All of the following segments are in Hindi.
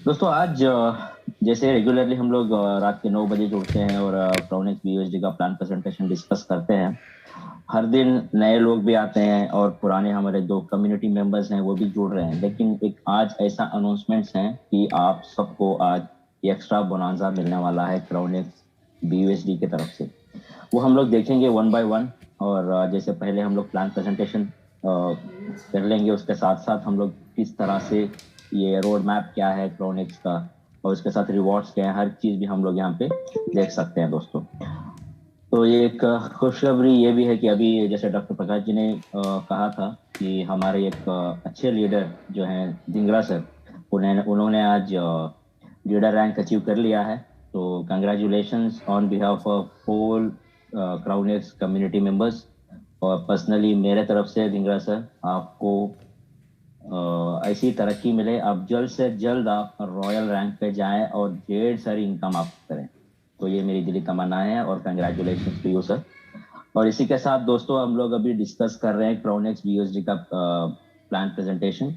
दोस्तों आज जैसे रेगुलरली हम लोग रात के 9 बजे जुड़ते हैं और क्राउनेक्स बीयूएसडी का प्लान प्रेजेंटेशन डिस्कस करते हैं। हर दिन नए लोग भी आते हैं और पुराने हमारे दो कम्युनिटी मेंबर्स हैं वो भी जुड़ रहे हैं, लेकिन एक आज ऐसा अनाउंसमेंट्स हैं कि आप सबको आज एक्स्ट्रा बोनांजा मिलने वाला है क्राउनेक्स बीयूएसडी की तरफ से। वो हम लोग देखेंगे वन बाय वन। और जैसे पहले हम लोग प्लान प्रेजेंटेशन कर लेंगे, उसके साथ साथ हम लोग किस तरह से ये रोड मैप क्या है क्रोनिक्स का और उसके साथ रिवॉर्ड्स क्या है, हर चीज भी हम लोग यहाँ पे देख सकते हैं दोस्तों। तो ये एक खुशखबरी ये भी है कि अभी जैसे डॉक्टर प्रकाश जी ने कहा था कि हमारे एक अच्छे लीडर जो हैं धिंगरा सर, उन्हें उन्होंने आज लीडर रैंक अचीव कर लिया है। तो congratulations on behalf of whole Crownex community members. और पर्सनली मेरे तरफ से धिंगरा सर आपको ऐसी तरक्की मिले, आप जल्द से जल्द आप रॉयल रैंक पे जाएं और ढेर सारी इनकम आप करें। तो ये मेरी दिली तमन्ना है और कंग्रेचुलेशन टू यू सर। और इसी के साथ दोस्तों हम लोग अभी डिस्कस कर रहे हैं क्राउनेक्स बीयूएसडी का प्लान प्रेजेंटेशन।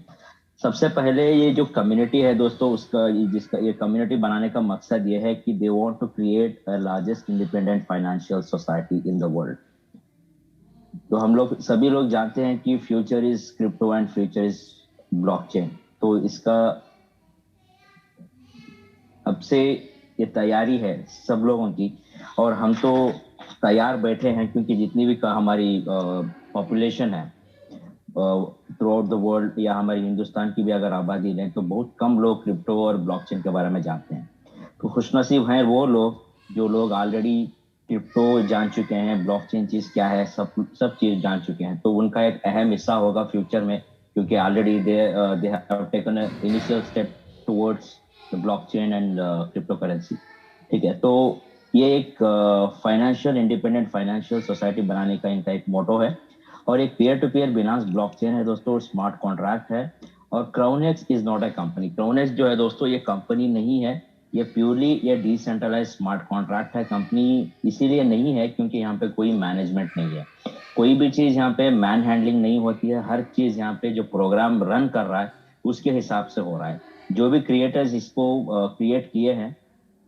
सबसे पहले ये जो कम्युनिटी है दोस्तों, उसका जिसका ये कम्युनिटी बनाने का मकसद ये है कि they want to create a largest independent financial society in the world. तो हम लोग सभी लोग जानते हैं कि future is crypto and future is blockchain. तो इसका अब से ये तैयारी है सब लोगों की, और हम तो तैयार बैठे हैं क्योंकि जितनी भी हमारी पॉपुलेशन है थ्रू आउट द वर्ल्ड या हमारी हिंदुस्तान की भी अगर आबादी लें तो बहुत कम लोग क्रिप्टो और ब्लॉकचेन के बारे में जानते हैं। तो खुशनसीब हैं वो लोग जो लोग ऑलरेडी क्रिप्टो जान चुके हैं, ब्लॉकचेन चीज क्या है, सब सब चीज जान चुके हैं। तो उनका एक अहम हिस्सा होगा फ्यूचर में, क्योंकि already they have taken initial step towards the blockchain and crypto currency. ठीक है, तो ये एक फाइनेंशियल इंडिपेंडेंट फाइनेंशियल सोसाइटी बनाने का इनका एक मोटो है। और एक peer to peer Banas blockchain है दोस्तों, स्मार्ट कॉन्ट्रैक्ट है। और क्राउनेक्स इज नॉट अ कंपनी। क्राउनेक्स जो है दोस्तों ये कंपनी नहीं है, ये प्योरली ये डिसेंट्रलाइज स्मार्ट कॉन्ट्रैक्ट है। कंपनी इसीलिए नहीं है क्योंकि यहाँ पे कोई मैनेजमेंट नहीं है, कोई भी चीज यहाँ पे मैन हैंडलिंग नहीं होती है। हर चीज यहाँ पे जो प्रोग्राम रन कर रहा है उसके हिसाब से हो रहा है। जो भी क्रिएटर्स इसको क्रिएट किए हैं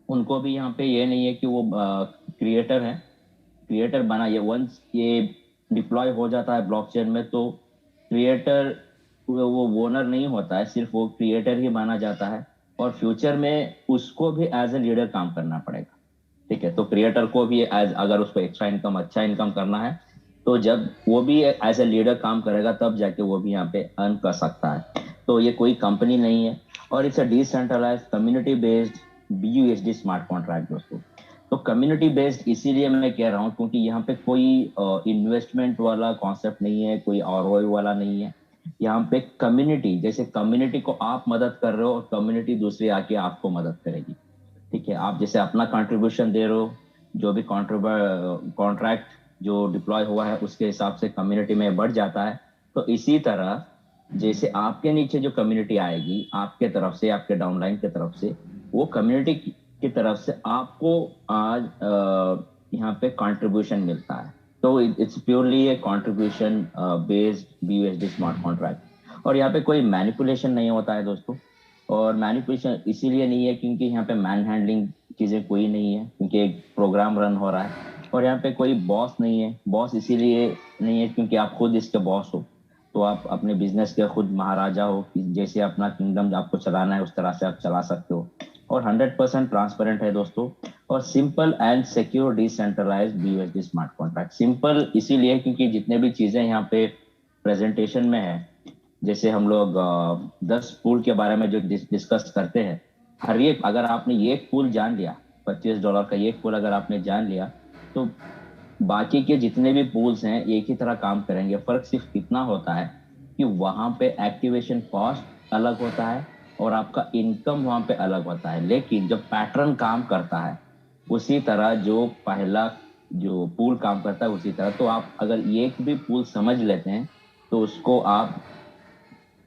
उनको भी यहाँ पे ये नहीं है कि वो क्रिएटर है, क्रिएटर बना। ये वंस ये डिप्लॉय हो जाता है ब्लॉकचेन में तो क्रिएटर वो ओनर नहीं होता है, सिर्फ वो क्रिएटर ही माना जाता है। और फ्यूचर में उसको भी एज ए लीडर काम करना पड़ेगा। ठीक है, तो क्रिएटर को भी एज अगर उसको एक्स्ट्रा इनकम अच्छा इनकम करना है तो जब वो भी एज ए लीडर काम करेगा तब जाके वो भी यहाँ पे अर्न कर सकता है। तो ये कोई कंपनी नहीं है और it's a decentralized community based BUSD smart contract दोस्तों। तो कम्युनिटी बेस्ड इसीलिए मैं कह रहा हूँ क्योंकि यहाँ पे कोई इन्वेस्टमेंट वाला कॉन्सेप्ट नहीं है, कोई आरओआई वाला नहीं है। यहाँ पे कम्युनिटी, जैसे कम्युनिटी को आप मदद कर रहे हो और कम्युनिटी दूसरी आके आपको मदद करेगी। ठीक है, आप जैसे अपना कंट्रीब्यूशन दे रहे हो, जो भी कॉन्ट्रैक्ट जो डिप्लॉय हुआ है उसके हिसाब से कम्युनिटी में बढ़ जाता है। तो इसी तरह जैसे आपके नीचे जो कम्युनिटी आएगी आपके तरफ से, आपके डाउनलाइन की तरफ से, वो कम्युनिटी की तरफ से आपको आज यहाँ पे कंट्रीब्यूशन मिलता है। तो it's purely A contribution based BUSD smart contract. और यहाँ पे कोई मैनिपुलेशन नहीं होता है दोस्तों। और मैनिपुलेशन इसीलिए नहीं है क्योंकि यहाँ पे मैन हैंडलिंग चीजें कोई नहीं है, क्योंकि एक प्रोग्राम रन हो रहा है। और यहाँ पे कोई बॉस नहीं है। बॉस इसीलिए नहीं है क्योंकि आप खुद इसके बॉस हो। तो आप अपने बिजनेस के खुद महाराजा हो, कि जैसे अपना किंगडम आपको चलाना है उस तरह से आप चला सकते हो। और 100% ट्रांसपेरेंट है दोस्तों। और simple and secure decentralized BUSD smart contract. Simple इसीलिए क्योंकि जितने भी चीजें यहाँ पे प्रेजेंटेशन में है, जैसे हम लोग 10 पूल के बारे में जो डिस्कस करते हैं, हर एक अगर आपने एक पूल जान लिया, $25 का एक पूल अगर आपने जान लिया तो बाकी के जितने भी पूल्स हैं एक ही तरह काम करेंगे। फर्क सिर्फ इतना होता है कि वहां पे एक्टिवेशन कॉस्ट अलग होता है और आपका इनकम वहां पे अलग होता है, लेकिन जब पैटर्न काम करता है उसी तरह जो पहला जो पूल काम करता है उसी तरह। तो आप अगर एक भी पूल समझ लेते हैं तो उसको आप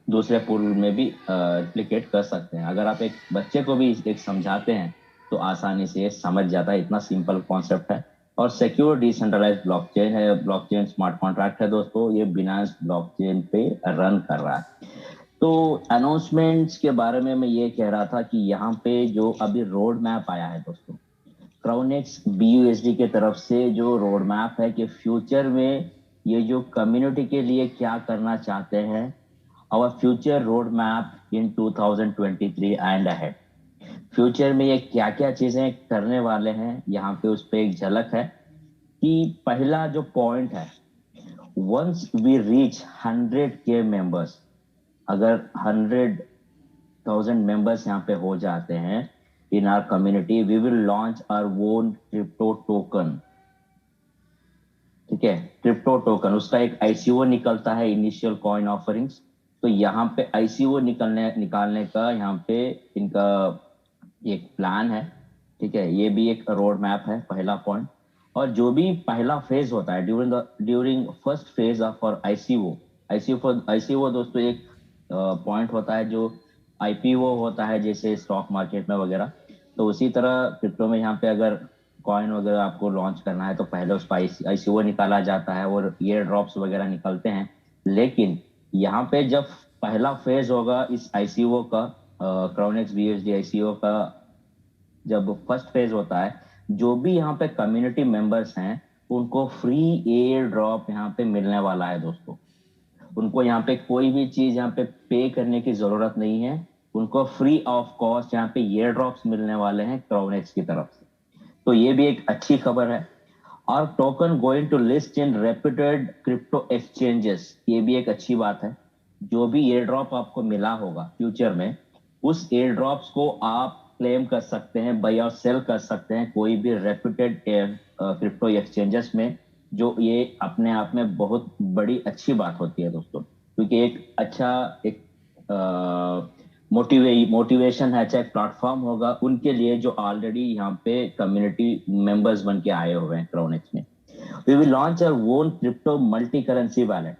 दूसरे पूल में भी रिप्लिकेट कर सकते हैं। अगर आप एक बच्चे को भी एक समझाते हैं तो आसानी से ये समझ जाता है, इतना सिंपल कॉन्सेप्ट है। और सिक्योर डिसेंट्रलाइज्ड ब्लॉकचेन है, ब्लॉकचेन स्मार्ट कॉन्ट्रैक्ट है दोस्तों। ये बिनांस ब्लॉकचेन पे रन कर रहा है। तो अनाउंसमेंट्स के बारे में मैं ये कह रहा था कि यहाँ पे जो अभी रोड मैप आया है दोस्तों, क्राउनेक्स BUSD के तरफ से जो रोड मैप है कि फ्यूचर में ये जो कम्युनिटी के लिए क्या करना चाहते हैं, our future road map in 2023 and ahead. Future में ये क्या क्या चीजें करने वाले हैं, यहाँ पे उस पे एक झलक है कि पहला जो पॉइंट है, once we reach 100K members, अगर 100,000 मेंबर्स यहाँ पे हो जाते हैं in our community, we will launch our own crypto token. ठीक है, क्रिप्टो टोकन, उसका एक आईसीओ निकलता है, इनिशियल कॉइन ऑफरिंग्स। तो यहाँ पे आईसीओ निकालने का यहाँ पे इनका एक प्लान है। ठीक है, ये भी एक रोड मैप है, पहला पॉइंट। और जो भी पहला फेज होता है during first phase of for ICO, ICO दोस्तों एक पॉइंट होता है जो आईपीओ होता है जैसे स्टॉक मार्केट में वगैरह। तो उसी तरह क्रिप्टो में यहाँ पे अगर कॉइन वगैरह आपको लॉन्च करना है तो पहले उसका आईसीओ निकाला जाता है और ईयर ड्रॉप्स वगैरह निकलते हैं। लेकिन यहाँ पे जब पहला फेज होगा इस आईसीओ का, क्राउनेक्स BUSD आईसीओ का जब फर्स्ट फेज होता है, जो भी यहाँ पे कम्युनिटी मेंबर्स हैं उनको फ्री एयर ड्रॉप यहाँ पे मिलने वाला है दोस्तों। उनको यहाँ पे कोई भी चीज यहाँ पे पे करने की जरूरत नहीं है, उनको फ्री ऑफ कॉस्ट यहाँ पे एयर ड्रॉप्स मिलने वाले हैं क्राउनेक्स की तरफ से। तो ये भी एक अच्छी खबर है। और token going to list in reputed crypto exchanges, ये भी एक अच्छी बात है। जो भी एयर ड्रॉप आपको मिला होगा फ्यूचर में, उस एयर ड्रॉप्स को आप क्लेम कर सकते हैं, बाय और सेल कर सकते हैं कोई भी रेप्यूटेड क्रिप्टो एक्सचेंजेस में। जो ये अपने आप में बहुत बड़ी अच्छी बात होती है दोस्तों, क्योंकि एक अच्छा एक मोटिवेशन है, चाहे प्लेटफॉर्म होगा उनके लिए जो ऑलरेडी यहाँ पे कम्युनिटी मेंबर्स बन के आए हुए हैं क्राउनेक्स में। We will launch our own crypto multi currency wallet.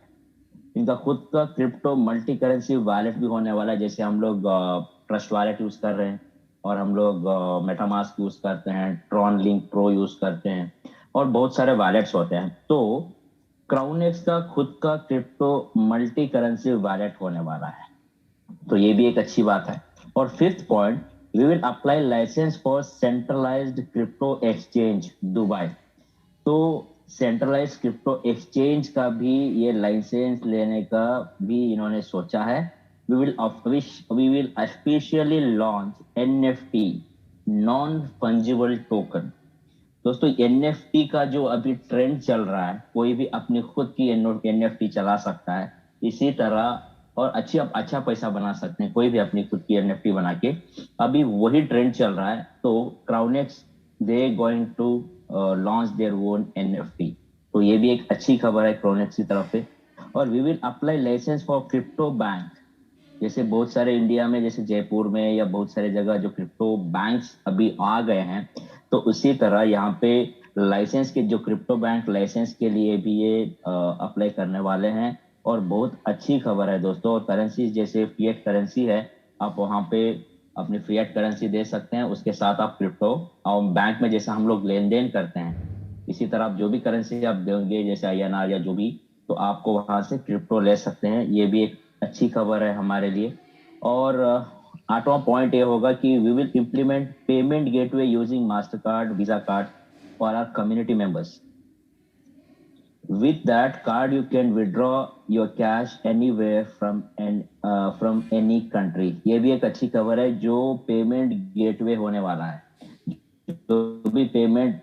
इनका खुद का क्रिप्टो मल्टी करेंसी वैलेट भी होने वाला है, जैसे हम लोग ट्रस्ट वैलेट यूज कर रहे हैं और हम लोग मेटामास्क यूज करते हैं, ट्रॉन लिंक प्रो यूज करते हैं और बहुत सारे वैलेट्स होते हैं। तो क्राउनेक्स का खुद का क्रिप्टो मल्टी करेंसी वैलेट होने वाला है, तो ये भी एक अच्छी बात है। और fifth point, we will apply license for centralized crypto exchange Dubai. तो सेंट्रलाइज्ड क्रिप्टो एक्सचेंज का भी ये लाइसेंस लेने का भी इन्होंने सोचा है। We will officially launch NFT, non fungible token. दोस्तों एनएफटी का जो अभी ट्रेंड चल रहा है, कोई भी अपनी खुद की एनएफटी चला सकता है इसी तरह, और अच्छा पैसा बना सकते हैं कोई भी अपनी खुद की एनएफटी बना के। अभी वही ट्रेंड चल रहा है। तो Crownex they going to launch their own NFT, तो ये भी एक अच्छी खबर है क्राउनेक्स की तरफ से। और we will apply license for crypto bank. जैसे बहुत सारे इंडिया में, जैसे जयपुर में या बहुत सारे जगह जो क्रिप्टो बैंक्स अभी आ गए हैं, तो उसी तरह यहाँ पे लाइसेंस के जो क्रिप्टो बैंक लाइसेंस के लिए भी ये अप्लाई करने वाले हैं। और बहुत अच्छी खबर है दोस्तों। और करेंसी जैसे फिएट करेंसी है, आप वहाँ पे अपनी फिएट करेंसी दे सकते हैं, उसके साथ आप क्रिप्टो, और बैंक में जैसे हम लोग लेन देन करते हैं इसी तरह आप जो भी करेंसी आप देंगे जैसे INR या जो भी, तो आपको वहां से क्रिप्टो ले सकते हैं। ये भी एक अच्छी खबर है हमारे लिए। और आठवां पॉइंट ये होगा कि we will implement payment gateway using master card, visa card for our community members. With that card, you can withdraw your cash anywhere from any country. ये भी एक अच्छी खबर है। जो पेमेंट गेटवे होने वाला है, जो भी पेमेंट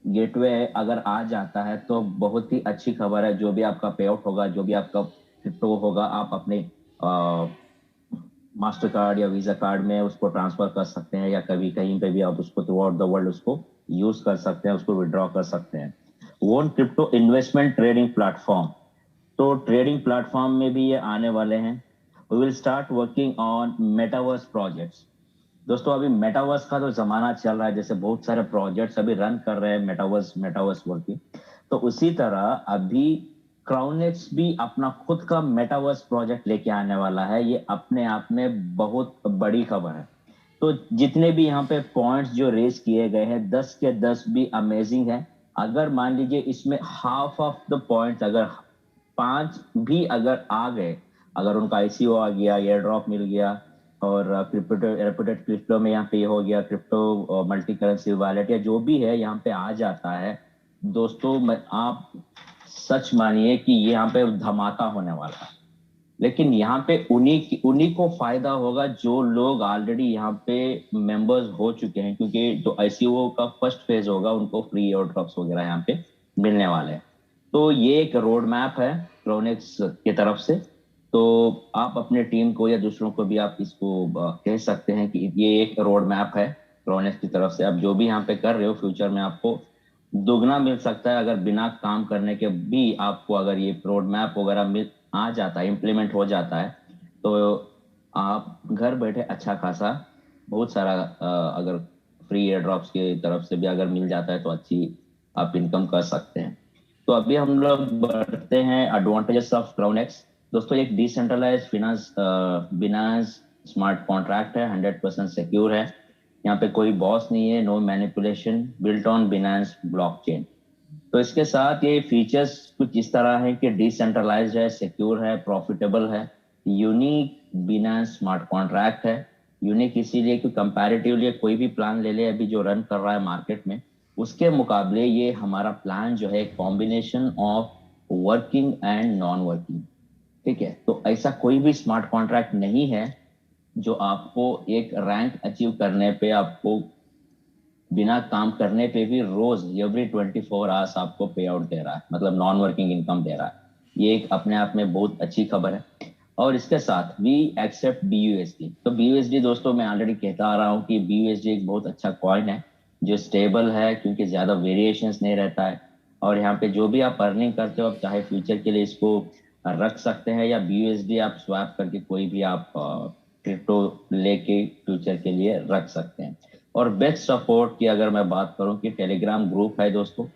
गेटवे अगर आ जाता है तो बहुत ही अच्छी खबर है। जो भी आपका पे आउट होगा, जो भी आपका क्रिप्टो होगा, आप अपने मास्टर कार्ड या वीजा कार्ड में उसको ट्रांसफर कर सकते हैं, या कभी कहीं पे भी आप उसको थ्रू आउट द वर्ल्ड उसको यूज कर सकते हैं, उसको विड्रॉ कर सकते हैं। Own crypto investment trading platform, तो ट्रेडिंग प्लेटफॉर्म में भी ये आने वाले हैं। We will start working on metaverse projects. दोस्तों अभी मेटावर्स का तो जमाना चल रहा है, जैसे बहुत सारे प्रोजेक्ट्स अभी रन कर रहे हैं मेटावर्स वर्किंग। तो उसी तरह अभी क्राउनेक्स भी अपना खुद का मेटावर्स प्रोजेक्ट लेके आने वाला है। ये अपने आप में बहुत बड़ी खबर है। तो जितने भी यहाँ पे पॉइंट्स जो रेज किए गए हैं 10 के 10 भी अमेजिंग है। अगर मान लीजिए इसमें हाफ ऑफ द पॉइंट्स, अगर 5 भी अगर आ गए, अगर उनका आईसीओ आ गया, एयर ड्रॉप मिल गया, और रेपुटेड क्रिप्टो में यहाँ पे ये हो गया, क्रिप्टो मल्टी करेंसी वॉलेट या जो भी है यहाँ पे आ जाता है दोस्तों, आप सच मानिए कि ये यहाँ पे धमाका होने वाला है। लेकिन यहाँ पे उन्हीं को फायदा होगा जो लोग ऑलरेडी यहाँ पे मेंबर्स हो चुके हैं, क्योंकि जो आईसीओ का फर्स्ट फेज होगा उनको फ्री एयर ड्रॉप्स वगैरह यहाँ पे मिलने वाले हैं। तो ये एक रोड मैप है क्रोनेक्स की तरफ से। तो आप अपने टीम को या दूसरों को भी आप इसको कह सकते हैं कि ये एक रोड मैप है क्रोनेक्स की तरफ से। आप जो भी यहाँ पे कर रहे हो फ्यूचर में आपको दुगना मिल सकता है, अगर बिना काम करने के भी आपको अगर ये रोड मैप वगैरह मिल आ जाता है, इम्प्लीमेंट हो जाता है, तो आप घर बैठे अच्छा खासा बहुत सारा अगर फ्री एयर ड्रॉप्स की तरफ से भी अगर मिल जाता है तो अच्छी आप इनकम कर सकते हैं। तो अभी हम लोग बढ़ते हैं एडवांटेजेस ऑफ क्राउनेक्स। दोस्तों एक decentralize finance Binance smart contract है, 100% सिक्योर है। यहाँ पे कोई बॉस नहीं है, no manipulation, built on Binance blockchain. तो इसके साथ ये फीचर्स कुछ इस तरह है कि डिसेंट्रलाइज्ड है, सिक्योर है, प्रॉफिटेबल है, यूनिक बिनांस स्मार्ट कॉन्ट्रैक्ट है। यूनिक इसीलिए कि कंपैरेटिवली कोई भी प्लान ले ले अभी जो रन कर रहा है मार्केट में, उसके मुकाबले ये हमारा प्लान जो है combination of working and non working. ठीक है, तो ऐसा कोई भी स्मार्ट कॉन्ट्रैक्ट नहीं है जो आपको एक रैंक अचीव करने पे आपको बिना काम करने पे भी रोज एवरी 24 आवर्स आपको पे आउट दे रहा है, मतलब नॉन वर्किंग इनकम दे रहा है। ये एक अपने आप में बहुत अच्छी खबर है। और इसके साथ वी एक्सेप्ट BUSD। तो BUSD दोस्तों मैं ऑलरेडी कहता आ रहा हूँ कि BUSD एक बहुत अच्छा कॉइन है जो स्टेबल है, क्योंकि ज्यादा वेरिएशंस नहीं रहता है। और यहाँ पे जो भी आप अर्निंग करते हो आप चाहे फ्यूचर के लिए इसको रख सकते हैं, या BUSD आप स्वैप करके कोई भी आप क्रिप्टो लेके फ्यूचर के लिए रख सकते हैं। और बेस्ट सपोर्ट की अगर मैं बात करूं कि टेलीग्राम ग्रुप है दोस्तों,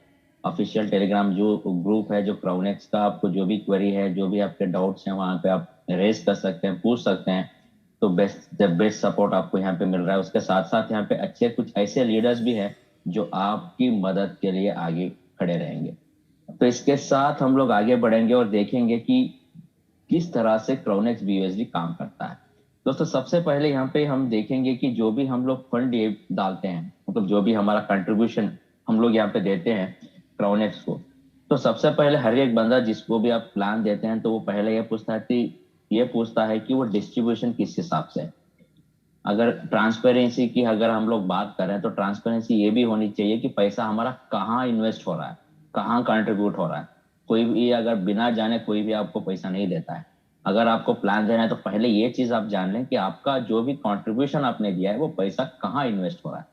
ऑफिशियल टेलीग्राम जो ग्रुप है जो क्राउनेक्स का, आपको जो भी क्वेरी है, जो भी आपके डाउट्स हैं वहां पे आप रेज कर सकते हैं, पूछ सकते हैं। तो बेस्ट सपोर्ट आपको यहाँ पे मिल रहा है। उसके साथ साथ यहाँ पे अच्छे कुछ ऐसे लीडर्स भी हैं जो आपकी मदद के लिए आगे खड़े रहेंगे। तो इसके साथ हम लोग आगे बढ़ेंगे और देखेंगे कि किस तरह से क्राउनेक्स BUSD काम करता है। दोस्तों सबसे पहले यहाँ पे हम देखेंगे कि जो भी हम लोग फंड ये डालते हैं, मतलब जो भी हमारा कंट्रीब्यूशन हम लोग यहाँ पे देते हैं क्राउनेक्स को, तो सबसे पहले हर एक बंदा जिसको भी आप प्लान देते हैं तो वो पहले ये पूछता है कि वो डिस्ट्रीब्यूशन किस हिसाब से है। अगर ट्रांसपेरेंसी की अगर हम लोग बात करें तो ट्रांसपेरेंसी ये भी होनी चाहिए कि पैसा हमारा कहाँ इन्वेस्ट हो रहा है, कहाँ कंट्रीब्यूट हो रहा है। कोई भी अगर बिना जाने कोई भी आपको पैसा नहीं देता है। अगर आपको प्लान देना है तो पहले ये चीज आप जान लें कि आपका जो भी कंट्रीब्यूशन आपने दिया है वो पैसा कहाँ इन्वेस्ट हो रहा है।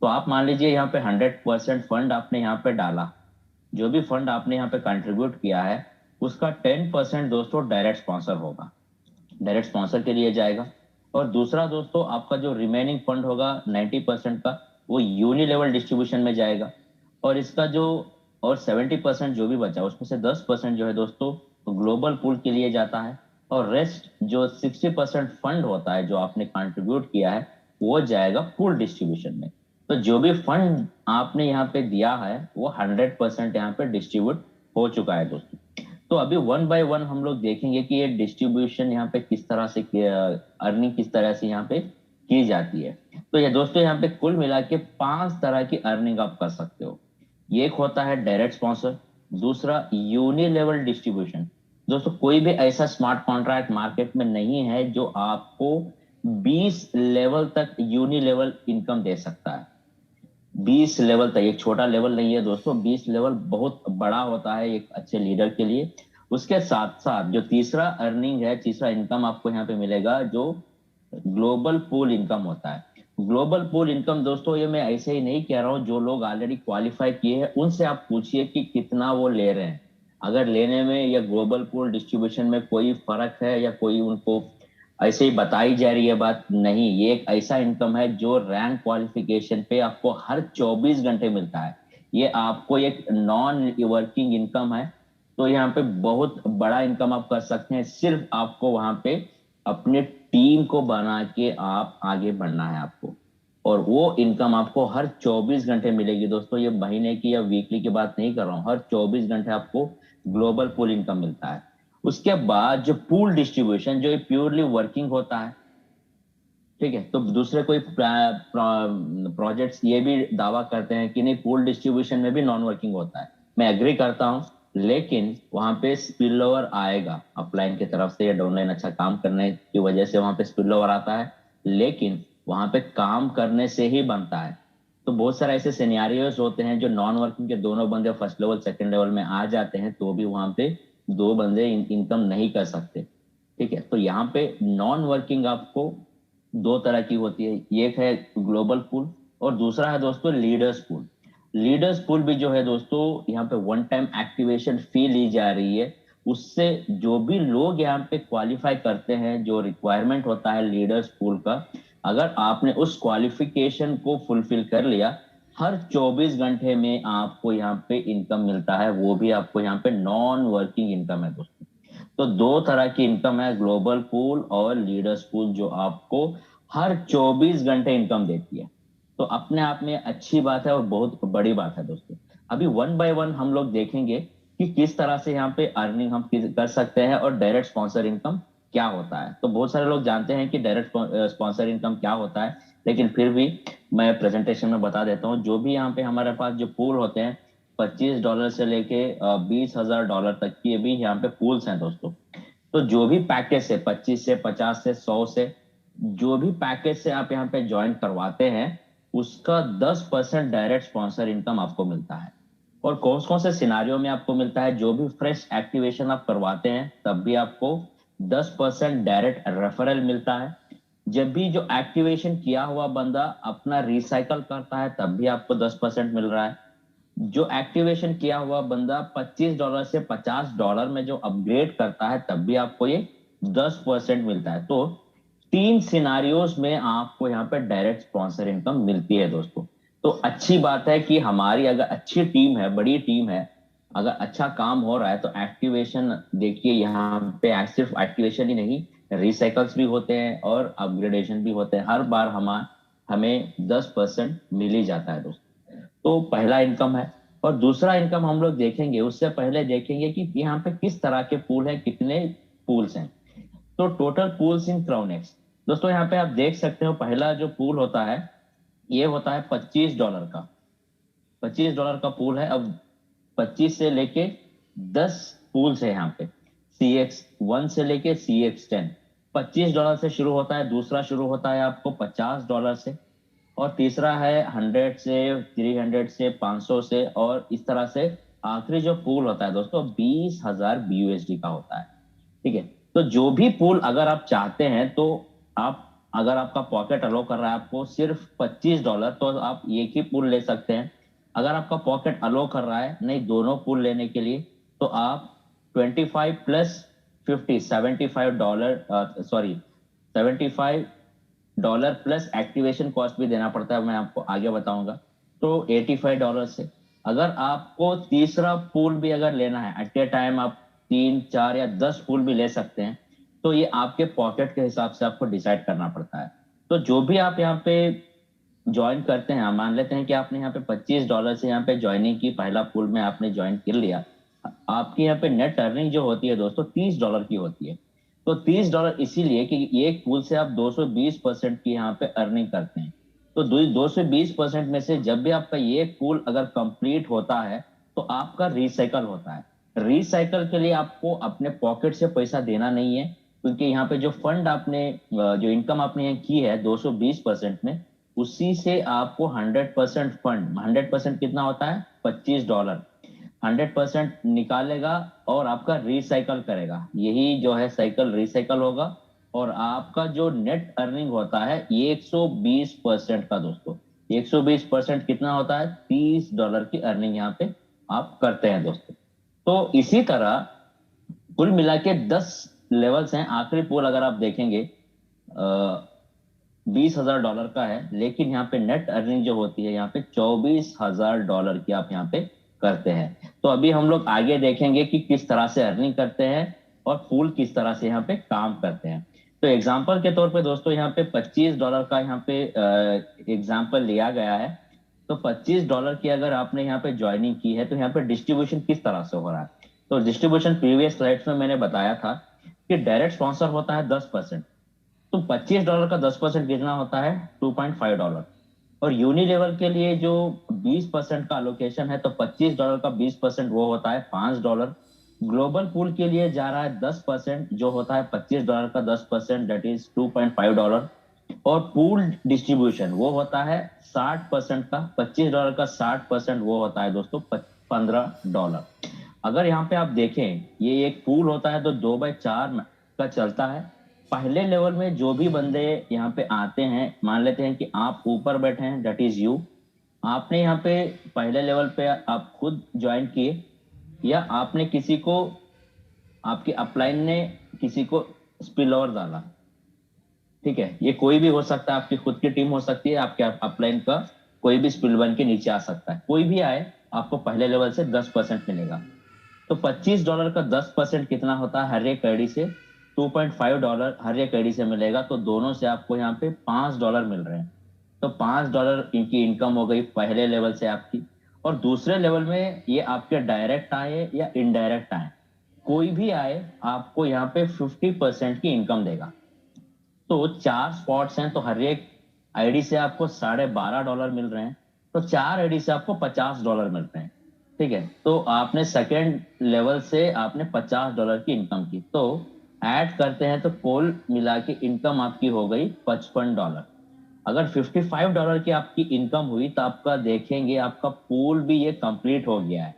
तो आप मान लीजिए यहाँ पे 100% फंड आपने यहाँ पे डाला, जो भी फंड आपने यहाँ पे कंट्रीब्यूट किया है उसका 10% दोस्तों डायरेक्ट स्पॉन्सर होगा, डायरेक्ट स्पॉन्सर के लिए जाएगा। और दूसरा दोस्तों आपका जो रिमेनिंग फंड होगा 90% का, वो यूनि लेवल डिस्ट्रीब्यूशन में जाएगा। और इसका जो और 70% जो भी बचा उसमें से 10% जो है दोस्तों ग्लोबल पूल के लिए जाता है। और रेस्ट जो 60% फंड होता है जो आपने कंट्रीब्यूट किया है वो जाएगा पूल डिस्ट्रीब्यूशन में। तो जो भी फंड आपने यहाँ पे दिया है वो 100% यहाँ पे डिस्ट्रीब्यूट हो चुका है दोस्तों। तो अभी वन बाय वन हम लोग देखेंगे कि ये डिस्ट्रीब्यूशन यहाँ पे किस तरह से, अर्निंग किस तरह से यहाँ पे की जाती है। तो ये दोस्तों यहाँ पे कुल मिला के 5 तरह की अर्निंग आप कर सकते हो। एक होता है डायरेक्ट स्पॉन्सर, दूसरा यूनि लेवल डिस्ट्रीब्यूशन। दोस्तों कोई भी ऐसा स्मार्ट कॉन्ट्रैक्ट मार्केट में नहीं है जो आपको 20 लेवल तक यूनि लेवल इनकम दे सकता है। 20 लेवल तक, एक छोटा लेवल नहीं है दोस्तों, 20 लेवल बहुत बड़ा होता है एक अच्छे लीडर के लिए। उसके साथ साथ जो तीसरा अर्निंग है, तीसरा इनकम आपको यहाँ पे मिलेगा जो ग्लोबल पूल इनकम होता है। ग्लोबल पूल इनकम दोस्तों ये मैं ऐसे ही नहीं कह रहा हूँ, जो लोग ऑलरेडी क्वालिफाई किए हैं उनसे आप पूछिए कि कितना वो ले रहे हैं। अगर लेने में या ग्लोबल पूल डिस्ट्रीब्यूशन में कोई फर्क है या कोई उनको ऐसे ही बताई जा रही है बात, नहीं, ये एक ऐसा इनकम है जो रैंक क्वालिफिकेशन पे आपको हर 24 घंटे मिलता है। ये आपको एक नॉन वर्किंग इनकम है। तो यहाँ पे बहुत बड़ा इनकम आप कर सकते हैं, सिर्फ आपको वहां पे अपने टीम को बना के आप आगे बढ़ना है आपको। और वो इनकम आपको हर 24 घंटे मिलेगी दोस्तों, ये महीने की या वीकली की बात नहीं कर रहा हूँ, हर 24 घंटे आपको ग्लोबल पूल इनकम मिलता है। उसके बाद जो पूल डिस्ट्रीब्यूशन जो प्योरली वर्किंग होता है, ठीक है, तो दूसरे कोई प्रोजेक्ट्स ये भी दावा करते हैं कि नहीं पूल डिस्ट्रीब्यूशन में भी नॉन वर्किंग होता है। मैं एग्री करता हूँ, लेकिन वहां पे स्पिल ओवर आएगा अपलाइन की तरफ से या डाउनलाइन अच्छा काम करने की वजह से वहां पे स्पिल ओवर आता है, लेकिन वहां पे काम करने से ही बनता है। तो बहुत सारे ऐसे सिनेरियोस होते हैं जो नॉन वर्किंग के दोनों बंदे फर्स्ट लेवल सेकंड लेवल में आ जाते हैं तो भी वहां पे दो बंदे इनकम नहीं कर सकते। ठीक है, तो यहाँ पे नॉन वर्किंग आपको दो तरह की होती है, एक है ग्लोबल पूल और दूसरा है दोस्तों लीडर्स पूल। लीडर्स पूल भी जो है दोस्तों यहाँ पे वन टाइम एक्टिवेशन फी ली जा रही है। उससे जो भी लोग यहाँ पे क्वालिफाई करते हैं, जो रिक्वायरमेंट होता है लीडर्स पूल का, अगर आपने उस क्वालिफिकेशन को फुलफिल कर लिया, हर 24 घंटे में आपको यहाँ पे इनकम मिलता है, वो भी आपको यहाँ पे नॉन वर्किंग इनकम है दोस्तों। तो दो तरह की इनकम है, ग्लोबल पूल और लीडर्स पूल, जो आपको हर 24 घंटे इनकम देती है। तो अपने आप में अच्छी बात है और बहुत बड़ी बात है दोस्तों। अभी वन बाय वन हम लोग देखेंगे कि किस तरह से यहाँ पे अर्निंग हम कर सकते हैं और डायरेक्ट स्पॉन्सर इनकम क्या होता है। तो बहुत सारे लोग जानते हैं कि डायरेक्ट स्पॉन्सर इनकम क्या होता है, लेकिन फिर भी मैं प्रेजेंटेशन में बता देता हूँ। जो भी यहाँ पे हमारे पास जो पूल होते हैं, $25 से लेके $20,000 तक की भी यहाँ पे पूल्स हैं दोस्तों। तो जो भी पैकेज से 25 से 50 से 100 से जो भी पैकेज से आप यहाँ पे ज्वाइन करवाते हैं, उसका 10% डायरेक्ट स्पॉन्सर इनकम आपको मिलता है। और कौन कौन से सिनारियों में आपको मिलता है, जो भी फ्रेश एक्टिवेशन आप करवाते हैं तब भी आपको 10% डायरेक्ट रेफरल मिलता है। जब भी जो एक्टिवेशन किया हुआ बंदा अपना रिसाइकल करता है तब भी आपको 10% मिल रहा है। जो एक्टिवेशन किया हुआ बंदा $25 से $50 में जो अपग्रेड करता है तब भी आपको ये 10% मिलता है। तो तीन सिनारियोज में आपको यहाँ पे डायरेक्ट स्पॉन्सर इनकम मिलती है दोस्तों। तो अच्छी बात है कि हमारी अगर अच्छी टीम है, बड़ी टीम है, अगर अच्छा काम हो रहा है तो एक्टिवेशन देखिए, यहाँ पे सिर्फ एक्टिवेशन ही नहीं, रिसाइकल्स भी होते हैं और अपग्रेडेशन भी होते हैं। हर बार हमें 10% मिल ही जाता है दोस्तों। तो पहला इनकम है। और दूसरा इनकम हम लोग देखेंगे, उससे पहले देखेंगे कि यहाँ पे किस तरह के पूल है, कितने पूल्स हैं। तो टोटल पूल्स इन क्राउनेक्स दोस्तों, यहाँ पे आप देख सकते हो, पहला जो पूल होता है ये होता है $25 का। $25 का पूल है। अब 25 से लेके 10 पूल्स है यहाँ पे, CX1 से लेके CX10। $25 से शुरू होता है, दूसरा शुरू होता है आपको $50 से, और तीसरा है 100 से, 300 से, 500 से, और इस तरह से आखिरी जो पूल होता है दोस्तों 20,000 BUSD का होता है। ठीक है, तो जो भी पूल अगर आप चाहते हैं तो आप, अगर आपका पॉकेट अलो कर रहा है आपको सिर्फ $25, तो आप एक ही पूल ले सकते हैं। अगर आपका पॉकेट अलो कर रहा है नहीं दोनों पूल लेने के लिए, तो आप 25 plus 50 $75, sorry $75 plus activation cost भी देना पड़ता है, मैं आपको आगे बताऊंगा। तो $85 से अगर आपको तीसरा पूल भी अगर लेना है एट ए टाइम, आप 3, 4 या 10 पूल भी ले सकते हैं। तो ये आपके पॉकेट के हिसाब से आपको डिसाइड करना पड़ता है। तो जो भी आप यहाँ पे ज्वाइन करते हैं, मान लेते हैं कि आपने यहाँ पे $25 से यहाँ पे ज्वाइनिंग की, पहला पूल में आपने ज्वाइन कर लिया, आपकी यहाँ पे नेट अर्निंग जो होती है दोस्तों $30 की होती है। तो $30 इसीलिए कि एक पूल से आप 220% की यहाँ पे अर्निंग करते हैं। तो 220% में से जब भी आपका ये पूल अगर कंप्लीट होता है तो आपका रिसाइकल होता है। रिसाइकल के लिए आपको अपने पॉकेट से पैसा देना नहीं है, क्योंकि यहाँ पे जो फंड आपने, जो इनकम आपने यहाँ की है 220% में, उसी से आपको 100% फंड, 100% कितना होता है $25, 100% निकालेगा और आपका रिसाइकल करेगा। यही जो है साइकिल रिसाइकल होगा, और आपका जो नेट अर्निंग होता है ये 120% का दोस्तों। 120% कितना होता है, $30 की अर्निंग यहाँ पे आप करते हैं दोस्तों। तो इसी तरह कुल मिला के 10 लेवल्स हैं। आखिरी पोल अगर आप देखेंगे $20,000 का है, लेकिन यहाँ पे नेट अर्निंग जो होती है यहाँ पे $24,000 की आप यहाँ पे करते हैं। तो अभी हम लोग आगे देखेंगे कि किस तरह से अर्निंग करते हैं और फूल किस तरह से यहाँ पे काम करते हैं। तो एग्जाम्पल के तौर पे दोस्तों यहाँ पे $25 का यहाँ पे एग्जाम्पल लिया गया है। तो $25 की अगर आपने यहाँ पे ज्वाइनिंग की है तो यहाँ पे डिस्ट्रीब्यूशन किस तरह से हो रहा है। तो डिस्ट्रीब्यूशन प्रीवियस स्लाइड्स में मैंने बताया था कि डायरेक्ट स्पॉन्सर होता है 10%, तो $25 का 10% कितना होता है, $2.5। और यूनिलेवल के लिए जो 20% का अलोकेशन है, तो $25 का 20% वो होता है $5। ग्लोबल पूल के लिए जा रहा है 10%, जो होता है $25 का 10%, दैट इज $2.5। और पूल डिस्ट्रीब्यूशन वो होता है 60% का, $25 का 60% वो होता है दोस्तों $15। अगर यहाँ पे आप देखें, ये एक पूल होता है तो 2/4 का चलता है। पहले लेवल में जो भी बंदे यहाँ पे आते हैं, मान लेते हैं कि आप ऊपर बैठे हैं, दैट इज यू, आपने यहाँ पे पहले लेवल पे आप खुद ज्वाइन किए, या आपने किसी को, आपके अपलाइन ने किसी को स्पिल ओवर डाला, ठीक है, ये कोई भी हो सकता है, आपकी खुद की टीम हो सकती है, आपके अपलाइन का कोई भी स्पिल बन के नीचे आ सकता है, कोई भी आए, आपको पहले लेवल से 10% मिलेगा। तो $25 का 10% कितना होता है, हर एक आईडी से $2.5 हर एक आईडी से मिलेगा, तो दोनों से आपको यहाँ पे $5 मिल रहे हैं। तो $5 इनकी इनकम हो गई पहले लेवल से आपकी। और दूसरे लेवल में ये आपके डायरेक्ट आए या इनडायरेक्ट आए, कोई भी आए, आपको यहाँ पे 50% की इनकम देगा। तो 4 स्पॉट्स हैं, तो हर एक आईडी से आपको $12.5 मिल रहे हैं, तो 4 आईडी से आपको $50 मिल रहे हैं, ठीक है। तो आपने सेकेंड लेवल से आपने $50 की इनकम की, तो ऐड करते हैं तो कुल मिला के इनकम आपकी हो गई $55। अगर $55 की आपकी इनकम हुई, तो आपका देखेंगे आपका पूल भी ये कंप्लीट हो गया है।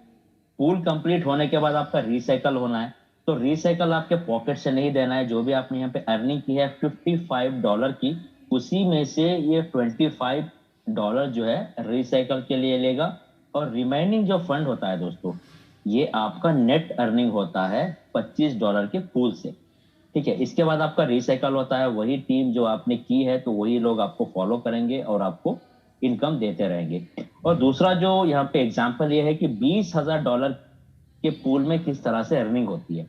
पूल कंप्लीट होने के बाद आपका रिसाइकल होना है, तो रिसाइकल आपके पॉकेट से नहीं देना है। जो भी आपने यहाँ पे अर्निंग की है $55 की, उसी में से ये $25 जो है रिसाइकल के लिए लेगा। और रिमाइनिंग जो फंड होता है दोस्तों, ये आपका नेट अर्निंग होता है $25 के पूल से, ठीक है। इसके बाद आपका रिसाइकल होता है, वही टीम जो आपने की है, तो वही लोग आपको फॉलो करेंगे और आपको इनकम देते रहेंगे। और दूसरा जो यहाँ पे एग्जांपल ये है कि $20,000 के पूल में किस तरह से अर्निंग होती है।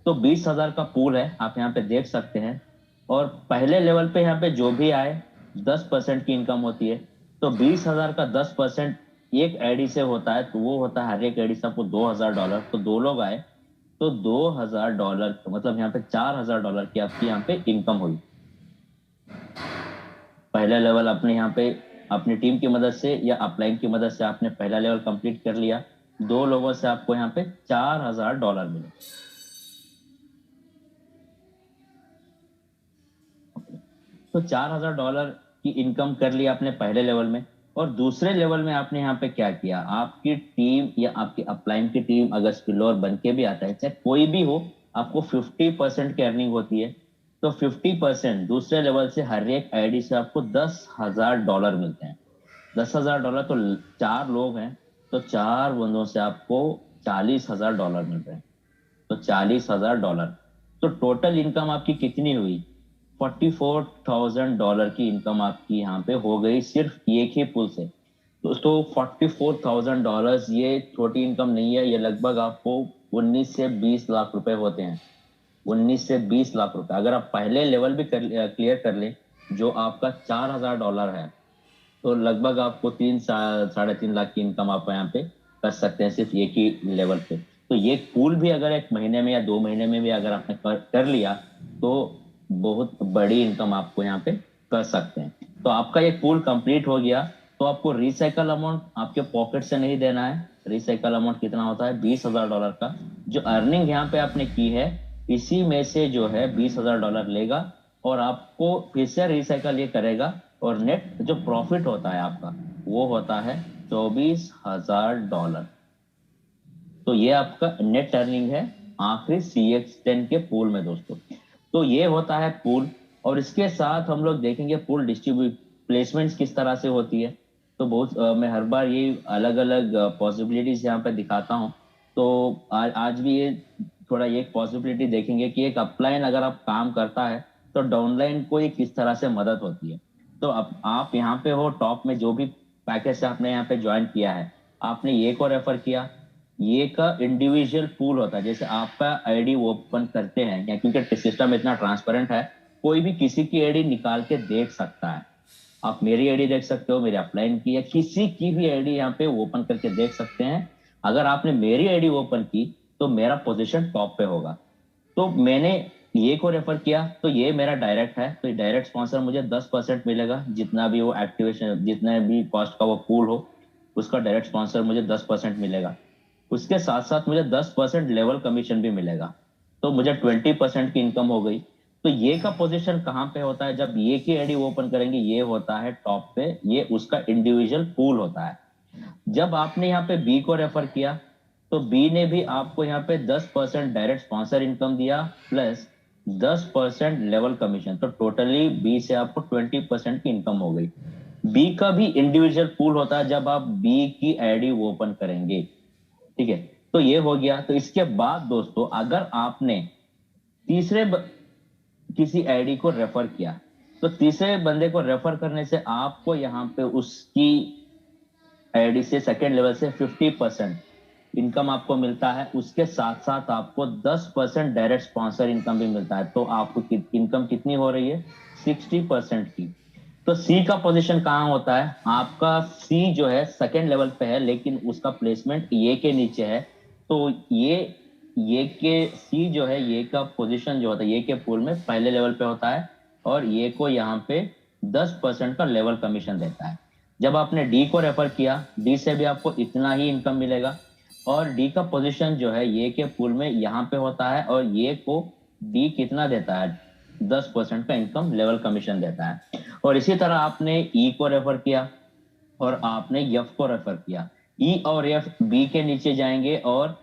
तो 20,000 का पूल है, आप यहाँ पे देख सकते हैं। और पहले लेवल पे यहाँ पे जो भी आए 10% की इनकम होती है। तो 20,000 का 10% एक आईडी से होता है, तो वो होता है हर एक आईडी से आपको $2,000। तो दो लोग आए तो $2,000, मतलब यहाँ पे $4,000 की आपकी यहाँ पे इनकम हुई। पहला लेवल अपने यहाँ पे अपनी टीम की मदद से या अपलाइन की मदद से आपने पहला लेवल कंप्लीट कर लिया, दो लोगों से आपको यहाँ पे $4,000 मिले। तो $4,000 की इनकम कर लिया आपने पहले लेवल में। और दूसरे लेवल में आपने यहाँ पे क्या किया, आपकी टीम या आपकी अपलाइन की टीम अगर स्पिलओवर बन के भी आता है, चाहे कोई भी हो, आपको 50% की अर्निंग होती है। तो 50% दूसरे लेवल से हर एक आईडी से आपको $10,000 मिलते हैं। $10,000, तो चार लोग हैं, तो चार बंदों से आपको $40,000 मिल रहे हैं। तो $40,000, तो टोटल इनकम आपकी कितनी हुई, $44,000 की इनकम आपकी यहाँ पे हो गई सिर्फ एक ही पुल से। दोस्तों $44,000 ये छोटी इनकम नहीं है, ये लगभग आपको 19 से 20 लाख रुपए होते हैं। 19 से 20 लाख रुपए अगर आप पहले लेवल भी क्लियर कर ले, जो आपका $4,000 है, तो लगभग आपको 3 साढ़े 3 लाख की इनकम आप यहाँ पे कर सकते हैं सिर्फ एक ही लेवल पे। तो ये पूल भी अगर 1 महीने में या 2 महीने में भी अगर आपने कर लिया, तो बहुत बड़ी इनकम आपको यहाँ पे कर सकते हैं। तो आपका ये पूल कंप्लीट हो गया, तो आपको रिसाइकल अमाउंट आपके पॉकेट से नहीं देना है। रिसाइकल अमाउंट कितना होता है, $20,000 का। जो अर्निंग यहाँ पे आपने की है, इसी में से जो है $20,000 लेगा और आपको फिर से रिसाइकल ये करेगा। और नेट जो प्रॉफिट होता है आपका, वो होता है $24,000। तो ये आपका नेट अर्निंग है आखिरी CX10 के पूल में दोस्तों। तो ये होता है पूल। और इसके साथ हम लोग देखेंगे पूल डिस्ट्रीब्यूट प्लेसमेंट्स किस तरह से होती है। तो बहुत मैं हर बार ये अलग अलग पॉसिबिलिटीज यहाँ पे दिखाता हूँ। तो आज भी ये थोड़ा ये पॉसिबिलिटी देखेंगे कि एक अपलाइन अगर आप काम करता है, तो डाउनलाइन को ये किस तरह से मदद होती है। तो अब आप यहाँ पे हो टॉप में, जो भी पैकेज से आपने यहाँ पे ज्वाइन किया है, आपने ये को रेफर किया, ये का इंडिविजुअल पूल होता है। जैसे आपका आईडी ओपन करते हैं, या क्योंकि सिस्टम इतना ट्रांसपेरेंट है, कोई भी किसी की आईडी निकाल के देख सकता है। आप मेरी आईडी देख सकते हो, मेरे अपलाइन की, या किसी की भी आईडी यहाँ पे ओपन करके देख सकते हैं। अगर आपने मेरी आईडी ओपन की, तो मेरा पोजीशन टॉप पे होगा। तो मैंने ये को रेफर किया, तो ये मेरा डायरेक्ट है, तो डायरेक्ट स्पॉन्सर मुझे 10% मिलेगा, जितना भी वो एक्टिवेशन, जितने भी कॉस्ट का वो पूल हो, उसका डायरेक्ट स्पॉन्सर मुझे 10% मिलेगा। उसके साथ साथ मुझे 10% लेवल कमीशन भी मिलेगा, तो मुझे 20% की इनकम हो गई। तो ये का पोजीशन कहाँ पे होता है, जब ये की आईडी ओपन करेंगे, ये होता है टॉप पे, ये उसका इंडिविजुअल पूल होता है। जब आपने यहाँ पे बी को रेफर किया, तो बी ने भी आपको यहाँ पे 10% डायरेक्ट स्पॉन्सर इनकम दिया, प्लस 10% लेवल कमीशन, तो टोटली बी से आपको 20% की इनकम हो गई। बी का भी इंडिविजुअल पूल होता है जब आप बी की आईडी ओपन करेंगे, ठीक है। तो ये हो गया। तो इसके बाद दोस्तों, अगर आपने तीसरे किसी आईडी को रेफर किया, तो तीसरे बंदे को रेफर करने से आपको यहाँ पे उसकी आईडी से सेकेंड लेवल से 50% इनकम आपको मिलता है। उसके साथ साथ आपको 10% डायरेक्ट स्पॉन्सर इनकम भी मिलता है। तो आपको इनकम कितनी हो रही है, 60% की। तो सी का पोजीशन कहाँ होता है, आपका सी जो है सेकेंड लेवल पे है, लेकिन उसका प्लेसमेंट ये के नीचे है। तो ये के सी जो है, ये का पोजीशन जो होता है ये के पूल में पहले लेवल पे होता है, और ये को यहाँ पे 10% का लेवल कमीशन देता है। जब आपने डी को रेफर किया, डी से भी आपको इतना ही इनकम मिलेगा, और डी का पोजीशन जो है ये के पूल में यहाँ पे होता है, और ये को डी कितना देता है, 10% का इनकम लेवल कमीशन देता है। और इसी तरह आपने ई को रेफर किया, और आपने एफ को रेफर किया। ई और एफ बी के नीचे जाएंगे, और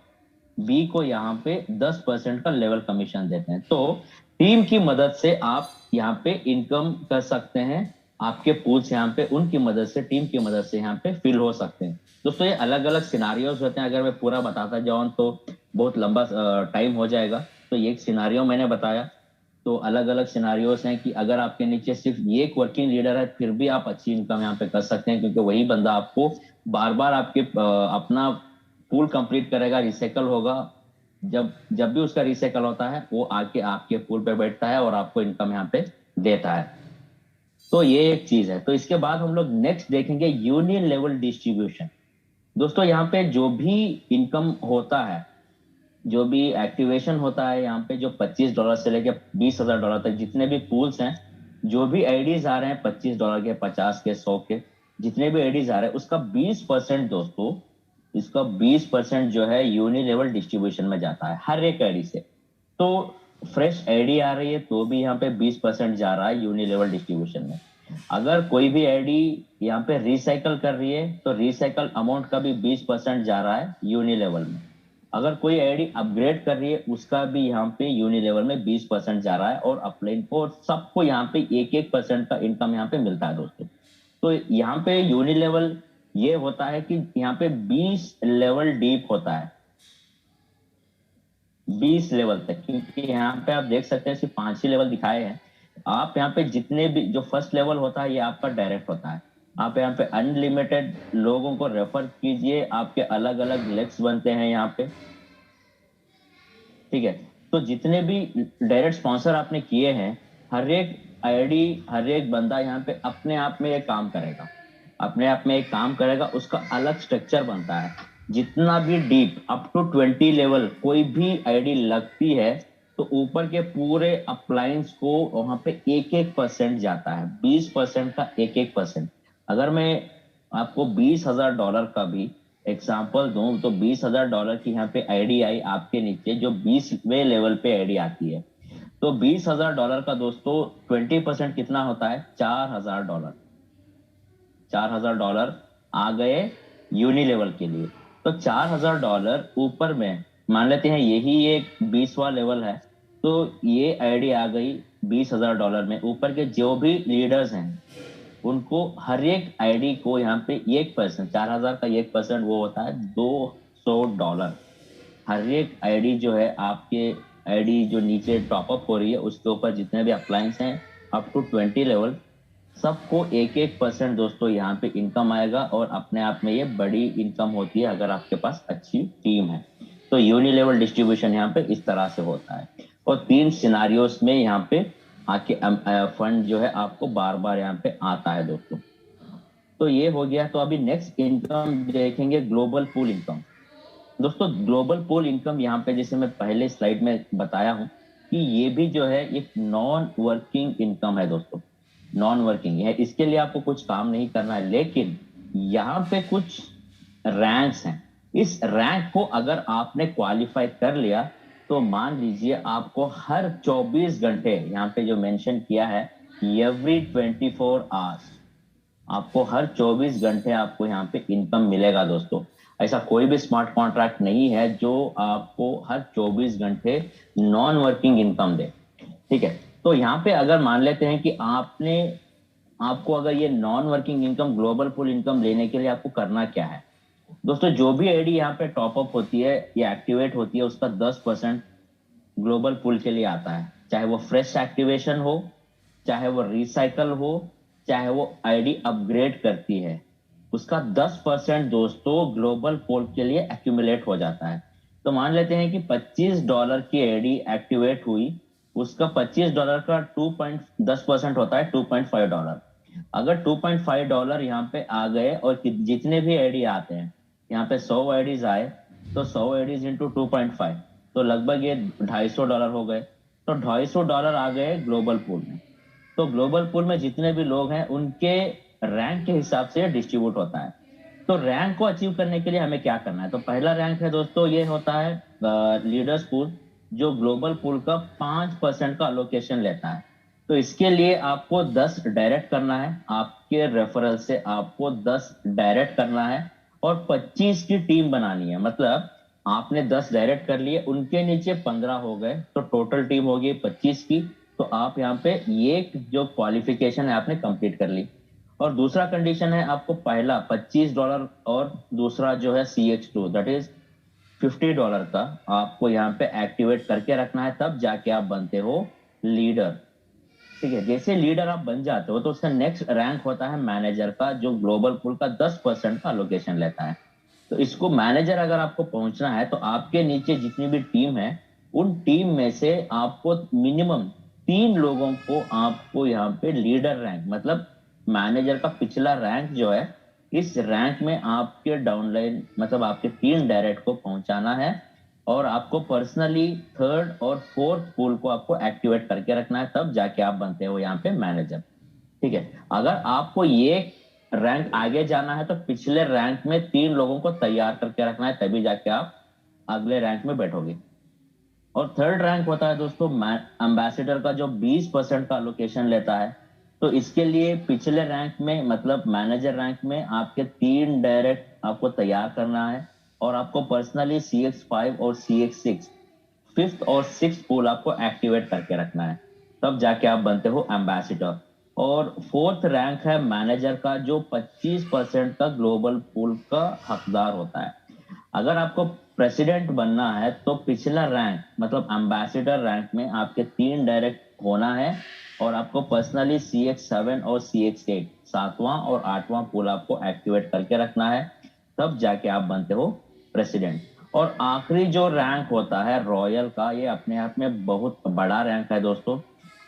बी को यहाँ पे 10% का लेवल कमीशन देते हैं। तो टीम की मदद से आप यहाँ पे इनकम कर सकते हैं, आपके पूल्स यहाँ पे उनकी मदद से, टीम की मदद से यहाँ पे फिल हो सकते हैं। दोस्तों ये अलग अलग सिनारियोज होते हैं, अगर मैं पूरा बताता जाऊं तो बहुत लंबा टाइम हो जाएगा। तो ये एक सिनारियो मैंने बताया। तो अलग अलग सिनारियोस हैं कि अगर आपके नीचे सिर्फ ये एक वर्किंग लीडर है, फिर भी आप अच्छी इनकम यहाँ पे कर सकते हैं, क्योंकि वही बंदा आपको बार बार आपके अपना पूल कंप्लीट करेगा, रिसाइकल होगा। जब जब भी उसका रिसाइकल होता है, वो आके आपके पूल पे बैठता है और आपको इनकम यहाँ पे देता है। तो ये एक चीज है। तो इसके बाद हम लोग नेक्स्ट देखेंगे यूनियन लेवल डिस्ट्रीब्यूशन। दोस्तों यहाँ पे जो भी इनकम होता है, जो भी एक्टिवेशन होता है यहाँ पे, जो $25 से लेकर $20,000 तक जितने भी पूल्स हैं, जो भी आईडीज आ रहे हैं $25 के, 50 के, 100 के, जितने भी आईडीज आ रहे हैं, उसका 20% दोस्तों, इसका 20% जो है यूनि लेवल डिस्ट्रीब्यूशन में जाता है हर एक आईडी से। तो फ्रेश आईडी आ रही है तो भी यहाँ पे 20% जा रहा है यूनि लेवल डिस्ट्रीब्यूशन में। अगर कोई भी आईडी यहाँ पे रिसाइकल कर रही है, तो रिसाइकल अमाउंट का भी 20% जा रहा है यूनि लेवल में। अगर कोई आईडी अपग्रेड कर रही है, उसका भी यहाँ पे यूनि लेवल में 20% जा रहा है, और अपलाइन को सबको यहाँ पे 1-1% का इनकम यहाँ पे मिलता है दोस्तों। तो यहाँ पे यूनि लेवल ये होता है कि यहाँ पे 20 लेवल डीप होता है, 20 लेवल तक, क्योंकि यहाँ पे आप देख सकते हैं सिर्फ 5 ही लेवल दिखाए हैं। आप यहाँ पे जितने भी, जो फर्स्ट लेवल होता है ये आपका डायरेक्ट होता है। आप यहाँ पे अनलिमिटेड लोगों को रेफर कीजिए, आपके अलग अलग लेग्स बनते हैं यहाँ पे, ठीक है। तो जितने भी डायरेक्ट स्पॉन्सर आपने किए हैं, हर एक आईडी, हर एक बंदा यहाँ पे अपने आप में एक काम करेगा, अपने आप में एक काम करेगा, उसका अलग स्ट्रक्चर बनता है। जितना भी डीप अप टू 20 लेवल कोई भी आईडी लगती है, तो ऊपर के पूरे अपलाइंस को वहां पे 1-1% जाता है, 20% का 1-1%। अगर मैं आपको $20,000 का भी एग्जाम्पल दूं, तो $20,000 की यहाँ पे आईडी आई आपके नीचे, जो 20वें लेवल पे आईडी आती है। तो $20,000 का दोस्तों 20% कितना होता है, $4,000। $4,000 आ गए यूनि लेवल के लिए। तो $4,000 ऊपर में मान लेते हैं यही एक 20वां लेवल है, तो ये आईडी आ गई $20,000 में। ऊपर के जो भी लीडर्स हैं, उनको हर एक आईडी को यहाँ पे 1%, 4,000 का 1% वो होता है $200। हर एक आईडी जो है, आपके आईडी जो नीचे टॉपअप हो रही है, उसके ऊपर जितने भी अप्लायंस हैं अप टू 20 लेवल, सबको 1-1% दोस्तों यहाँ पे इनकम आएगा। और अपने आप में ये बड़ी इनकम होती है अगर आपके पास अच्छी टीम है। तो यूनि लेवल डिस्ट्रीब्यूशन यहाँ पे इस तरह से होता है, और 3 सिनारियोस में यहाँ पे आके फंड जो है आपको बार बार यहाँ पे आता है दोस्तों। तो ये हो गया। तो अभी नेक्स्ट इनकम देखेंगे, ग्लोबल पूल इनकम। दोस्तों ग्लोबल पूल इनकम यहाँ पे जैसे मैं पहले स्लाइड में बताया हूँ कि ये भी जो है एक नॉन वर्किंग इनकम है दोस्तों, नॉन वर्किंग है, इसके लिए आपको कुछ काम नहीं करना है, लेकिन यहाँ पे कुछ रैंक्स हैं। इस रैंक को अगर आपने क्वालिफाई कर लिया तो मान लीजिए आपको हर 24 घंटे, यहाँ पे जो मेंशन किया है एवरी 24 आवर्स, आपको हर 24 घंटे आपको यहाँ पे इनकम मिलेगा दोस्तों। ऐसा कोई भी स्मार्ट कॉन्ट्रैक्ट नहीं है जो आपको हर 24 घंटे नॉन वर्किंग इनकम दे। ठीक है, तो यहाँ पे अगर मान लेते हैं कि आपको अगर ये non working income, global pool income लेने के लिए आपको करना क्या है दोस्तों। जो भी आईडी यहाँ पे टॉप अप होती है या एक्टिवेट होती है उसका 10% ग्लोबल पूल के लिए आता है, चाहे वो फ्रेश एक्टिवेशन हो, चाहे वो रिसाइकल हो, चाहे वो आईडी अपग्रेड करती है, उसका 10% दोस्तों ग्लोबल पोल के लिए एक्यूमुलेट हो जाता है। तो मान लेते हैं कि $25 की आईडी एक्टिवेट हुई, उसका $25 का 2.10% होता है $2.5। अगर $2.5 यहाँ पे आ गए और जितने भी आईडी आते हैं, यहाँ पे 100 आईडीज आए तो 100 आईडीज इंटू 2.5, तो लगभग ये $250 हो गए। तो $250 आ गए ग्लोबल पूल में। तो ग्लोबल पूल में जितने भी लोग हैं उनके रैंक के हिसाब से डिस्ट्रीब्यूट होता है। तो रैंक को अचीव करने के लिए हमें क्या करना है, तो पहला रैंक है दोस्तों, ये होता है लीडर्स पूल, जो ग्लोबल पूल का 5% का अलोकेशन लेता है। तो इसके लिए आपको 10 डायरेक्ट करना है, आपके रेफरल से आपको 10 डायरेक्ट करना है और 25 की टीम बनानी है। मतलब आपने 10 डायरेक्ट कर लिए, उनके नीचे 15 हो गए, तो टोटल टीम होगी 25 की। तो आप यहाँ पे ये जो क्वालिफिकेशन है आपने कंप्लीट कर ली। और दूसरा कंडीशन है, आपको पहला $25 और दूसरा जो है CX2 दैट इज $50 का आपको यहाँ पे एक्टिवेट करके रखना है, तब जाके आप बनते हो लीडर। ठीक है, जैसे लीडर आप बन जाते हो तो उसका नेक्स्ट रैंक होता है मैनेजर का, जो ग्लोबल पूल का 10% का अलोकेशन लेता है। तो इसको मैनेजर अगर आपको पहुंचना है तो आपके नीचे जितनी भी टीम है उन टीम में से आपको मिनिमम 3 लोगों को आपको यहाँ पे लीडर रैंक, मतलब मैनेजर का पिछला रैंक जो है, इस रैंक में आपके डाउनलाइन मतलब आपके 3 डायरेक्ट को पहुंचाना है। और आपको पर्सनली थर्ड और फोर्थ पूल को आपको एक्टिवेट करके रखना है, तब जाके आप बनते हो यहाँ पे मैनेजर। ठीक है, अगर आपको ये रैंक आगे जाना है तो पिछले रैंक में 3 लोगों को तैयार करके रखना है, तभी जाके आप अगले रैंक में बैठोगे। और थर्ड रैंक होता है दोस्तों एम्बेसडर का, जो 20% का लोकेशन लेता है। तो इसके लिए पिछले रैंक में मतलब मैनेजर रैंक में आपके 3 डायरेक्ट आपको तैयार करना है और आपको पर्सनली CX5 और CX6 फिफ्थ और सिक्स पूल आपको एक्टिवेट करके रखना है, तब जाके आप बनते हो एम्बेसडर। और फोर्थ रैंक है मैनेजर का, जो 25% का ग्लोबल पूल का हकदार होता है। अगर आपको प्रेसिडेंट बनना है तो पिछला रैंक मतलब एम्बेसडर रैंक में आपके 3 डायरेक्ट होना है और आपको पर्सनली CX7 और CX8 सातवां और आठवां पूल आपको एक्टिवेट करके रखना है, तब जाके आप बनते हो प्रेसिडेंट। और आखिरी जो रैंक होता है रॉयल का, ये अपने आप में बहुत बड़ा रैंक है दोस्तों।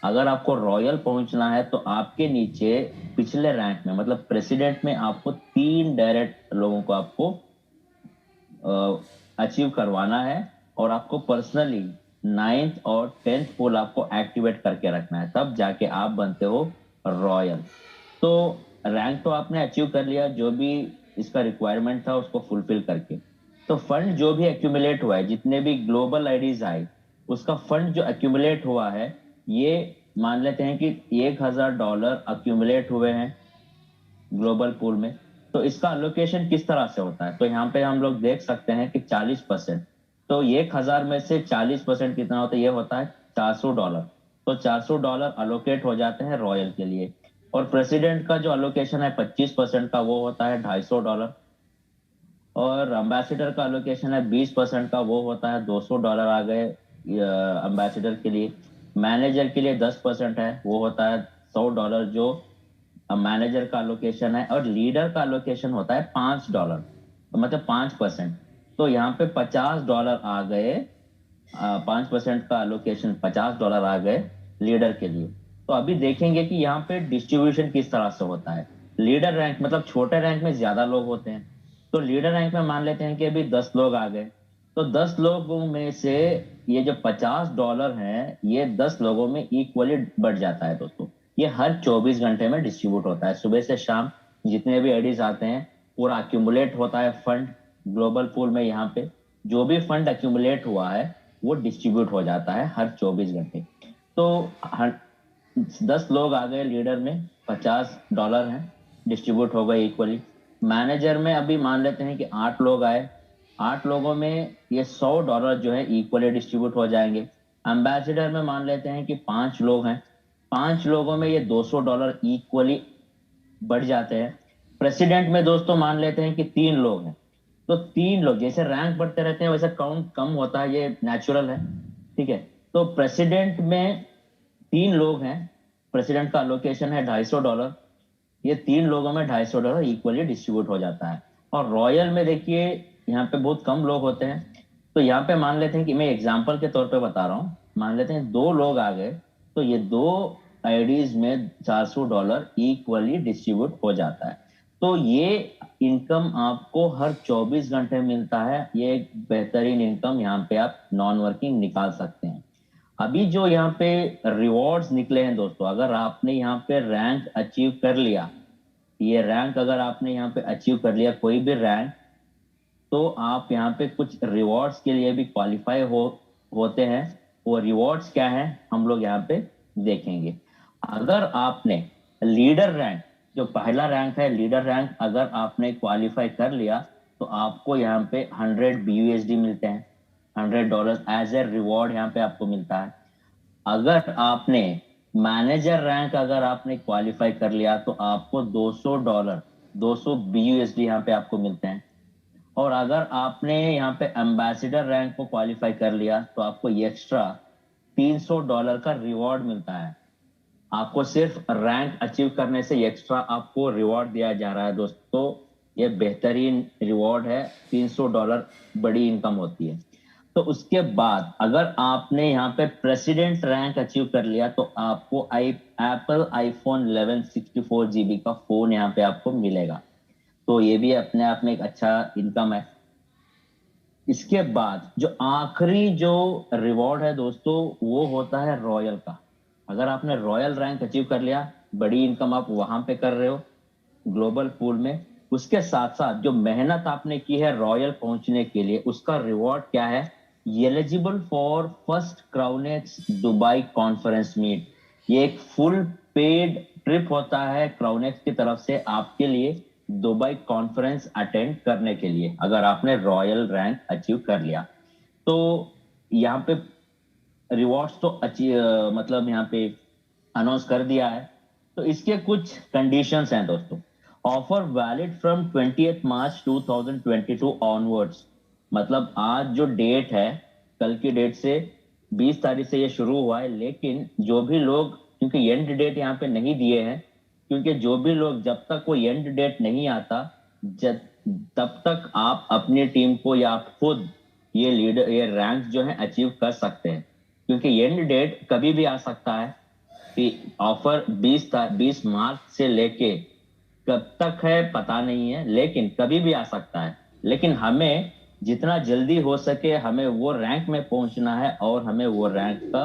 अगर आपको रॉयल पहुंचना है तो आपके नीचे पिछले रैंक में मतलब प्रेसिडेंट में आपको 3 डायरेक्ट लोगों को आपको अचीव करवाना है और आपको पर्सनली 9th और 10th पोल आपको एक्टिवेट करके रखना है, तब जाके आप बनते हो रॉयल। तो रैंक तो आपने अचीव कर लिया, जो भी इसका रिक्वायरमेंट था उसको फुलफिल करके। तो फंड जो भी एक्यूमुलेट हुआ है, जितने भी ग्लोबल आईडीज आए, उसका फंड जो एक्यूमुलेट हुआ है, ये मान लेते हैं कि $1000 एक्यूमुलेट हुए हैं ग्लोबल पूल में। तो इसका अलोकेशन किस तरह से होता है, तो यहाँ पे हम लोग देख सकते हैं कि 40%, तो 1000 में से 40% कितना होता है, ये होता है $400। तो $400 अलोकेट हो जाते हैं रॉयल के लिए। और प्रेसिडेंट का जो अलोकेशन है 25% का, वो होता है $250। और अम्बेसिडर का अलोकेशन है 20% का, वो होता है $200 आ गए अम्बेसिडर के लिए। मैनेजर के लिए 10% है, वो होता है $100 जो मैनेजर का अलोकेशन है। और लीडर का अलोकेशन होता है $5, तो मतलब 5%। तो यहाँ पे $50 आ गए, 5% का अलोकेशन $50 आ गए लीडर के लिए। तो अभी देखेंगे कि यहाँ पे डिस्ट्रीब्यूशन किस तरह से होता है। लीडर रैंक मतलब छोटे रैंक में ज्यादा लोग होते हैं, तो लीडर रैंक में मान लेते हैं कि अभी 10 लोग आ गए, तो 10 लोगों में से ये जो $50 है ये 10 लोगों में इक्वली बढ़ जाता है दोस्तों। ये हर 24 घंटे में डिस्ट्रीब्यूट होता है, सुबह से शाम जितने भी एडीज आते हैं पूरा अक्यूमुलेट होता है फंड ग्लोबल पूल में। यहाँ पे जो भी फंड अक्यूमुलेट हुआ है वो डिस्ट्रीब्यूट हो जाता है हर 24 घंटे। तो 10 लोग आ गए लीडर में, $50 हैं, डिस्ट्रीब्यूट हो गए इक्वली। मैनेजर में अभी मान लेते हैं कि 8 लोग आए, 8 लोगों में ये $100 जो है इक्वली डिस्ट्रीब्यूट हो जाएंगे। एम्बेसडर में मान लेते हैं कि 5 लोग हैं, 5 लोगों में ये $200 इक्वली बढ़ जाते हैं। प्रेसिडेंट में दोस्तों मान लेते हैं कि 3 लोग हैं, तो 3 लोग जैसे रैंक बढ़ते रहते हैं वैसे काउंट कम होता है, ये नेचुरल है, ठीक है। तो प्रेसिडेंट में 3 लोग हैं, प्रेसिडेंट का लोकेशन है $250, ये 3 लोगों में $250 इक्वली डिस्ट्रीब्यूट हो जाता है। और रॉयल में देखिए यहाँ पे बहुत कम लोग होते हैं, तो यहाँ पे मान लेते हैं कि मैं एग्जाम्पल के तौर पे बता रहा हूँ, मान लेते हैं 2 लोग आ गए, तो ये 2 आईडीज में $400 इक्वली डिस्ट्रीब्यूट हो जाता है। तो ये इनकम आपको हर 24 घंटे मिलता है, ये एक बेहतरीन इनकम यहाँ पे आप नॉन वर्किंग निकाल सकते हैं। अभी जो यहाँ पे रिवॉर्ड्स निकले हैं दोस्तों, अगर आपने यहाँ पे रैंक अचीव कर लिया, ये रैंक अगर आपने यहाँ पे अचीव कर लिया कोई भी रैंक, तो आप यहाँ पे कुछ रिवॉर्ड्स के लिए भी क्वालिफाई होते हैं। वो रिवॉर्ड्स क्या है हम लोग यहाँ पे देखेंगे। अगर आपने लीडर रैंक, जो पहला रैंक है लीडर रैंक, अगर आपने क्वालिफाई कर लिया तो आपको यहाँ पे 100 BUSD मिलते हैं, $100 एज ए रिवॉर्ड यहाँ पे आपको मिलता है। अगर आपने मैनेजर रैंक अगर आपने क्वालिफाई कर लिया तो आपको $200, 200 BUSD यहाँ पे आपको मिलते हैं। और अगर आपने यहाँ पे एम्बेसडर रैंक को क्वालिफाई कर लिया तो आपको एक्स्ट्रा $300 का रिवॉर्ड मिलता है। आपको सिर्फ रैंक अचीव करने से एक्स्ट्रा आपको रिवॉर्ड दिया जा रहा है दोस्तों, ये बेहतरीन रिवॉर्ड है, $300 बड़ी इनकम होती है। तो उसके बाद अगर आपने यहाँ पे प्रेसिडेंट रैंक अचीव कर लिया तो आपको एप्पल आईफोन 11 64 GB का फोन यहाँ पे आपको मिलेगा, तो ये भी अपने आप में एक अच्छा इनकम है। इसके बाद जो आखिरी जो रिवॉर्ड है दोस्तों वो होता है रॉयल का। अगर आपने रॉयल रैंक अचीव कर लिया, बड़ी इनकम आप वहां पे कर रहे हो ग्लोबल पूल में। उसके साथ साथ जो मेहनत आपने की है रॉयल पहुंचने के लिए, उसका रिवॉर्ड क्या है, eligible for first Crownex Dubai conference meet. ये एक फुल पेड ट्रिप होता है क्राउनेक्स की तरफ से आपके लिए दुबई कॉन्फ्रेंस अटेंड करने के लिए, अगर आपने रॉयल रैंक अचीव कर लिया। तो यहाँ पे रिवॉर्ड्स तो मतलब यहाँ पे अनाउंस कर दिया है। तो इसके कुछ कंडीशंस हैं दोस्तों। Offer valid from 20 March 2022 onwards, मतलब आज जो डेट है कल की डेट से 20 तारीख से ये शुरू हुआ है, लेकिन जो भी लोग, क्योंकि एंड डेट यहाँ पे नहीं दिए हैं, क्योंकि जो भी लोग जब तक वो एंड डेट नहीं आता तब तक आप अपनी टीम को या आप खुद ये लीडर ये रैंक जो है अचीव कर सकते हैं, क्योंकि एंड डेट कभी भी आ सकता है कि ऑफर 20 मार्च से लेके कब तक है पता नहीं है, लेकिन कभी भी आ सकता है। लेकिन हमें जितना जल्दी हो सके हमें वो रैंक में पहुंचना है और हमें वो रैंक का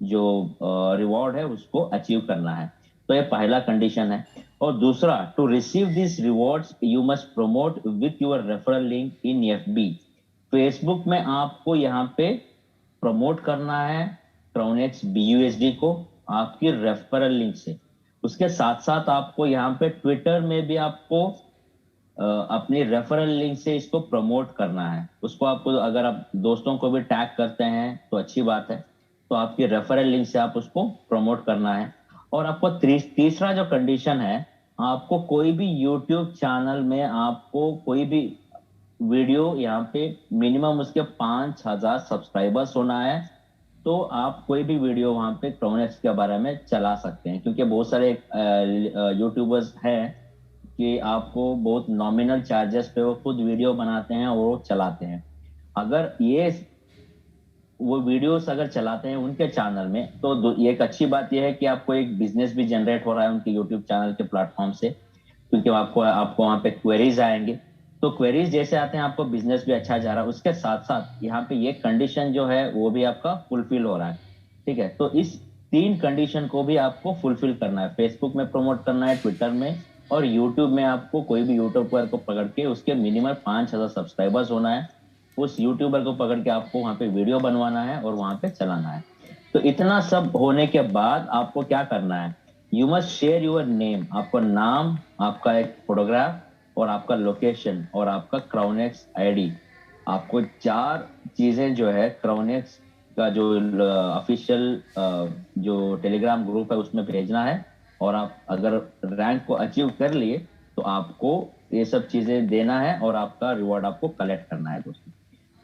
जो रिवॉर्ड है उसको अचीव करना है। तो ये पहला कंडीशन है। और दूसरा, to receive this rewards you must promote with your referral link in FB. Facebook में आपको यहाँ पे प्रमोट करना है क्राउनेक्स BUSD को आपकी रेफरल लिंक से। उसके साथ साथ आपको यहाँ पे ट्विटर में भी आपको अपनी रेफरल लिंक से इसको प्रमोट करना है। उसको आपको अगर आप दोस्तों को भी टैग करते हैं तो अच्छी बात है, तो आपकी रेफरल लिंक से आप उसको प्रमोट करना है। और आपको तीसरा जो कंडीशन है, आपको कोई भी यूट्यूब चैनल में आपको कोई भी वीडियो यहाँ पे मिनिमम उसके 5000 सब्सक्राइबर्स होना है, तो आप कोई भी वीडियो वहां पे क्राउनेक्स के बारे में चला सकते हैं। क्योंकि बहुत सारे यूट्यूबर्स हैं कि आपको बहुत नॉमिनल चार्जेस पे वो खुद वीडियो बनाते हैं और वो चलाते हैं। अगर ये वो वीडियोस अगर चलाते हैं उनके चैनल में, तो ये एक अच्छी बात यह है कि आपको एक बिजनेस भी जनरेट हो रहा है उनके यूट्यूब चैनल के प्लेटफॉर्म से, क्योंकि आपको वहां पे क्वेरीज आएंगे। तो क्वेरीज जैसे आते हैं, आपको बिजनेस भी अच्छा जा रहा है, उसके साथ साथ यहाँ पे ये कंडीशन जो है वो भी आपका फुलफिल हो रहा है। ठीक है, तो इस 3 कंडीशन को भी आपको फुलफिल करना है। फेसबुक में प्रमोट करना है, ट्विटर में, और यूट्यूब में आपको कोई भी यूट्यूबर को पकड़ के उसके मिनिमम 5,000 सब्सक्राइबर्स होना है। उस यूट्यूबर को पकड़ के आपको वहां पे वीडियो बनवाना है और वहां पे चलाना है। तो इतना सब होने के बाद आपको क्या करना है, you must share your name, आपको नाम, आपका एक फोटोग्राफ और आपका लोकेशन और आपका क्राउनेक्स आईडी। आपको 4 चीजें जो है क्राउनेक्स का जो ऑफिशियल जो टेलीग्राम ग्रुप है उसमें भेजना है। और आप अगर रैंक को अचीव कर लिए तो आपको ये सब चीजें देना है और आपका रिवॉर्ड आपको कलेक्ट करना है दोस्तों।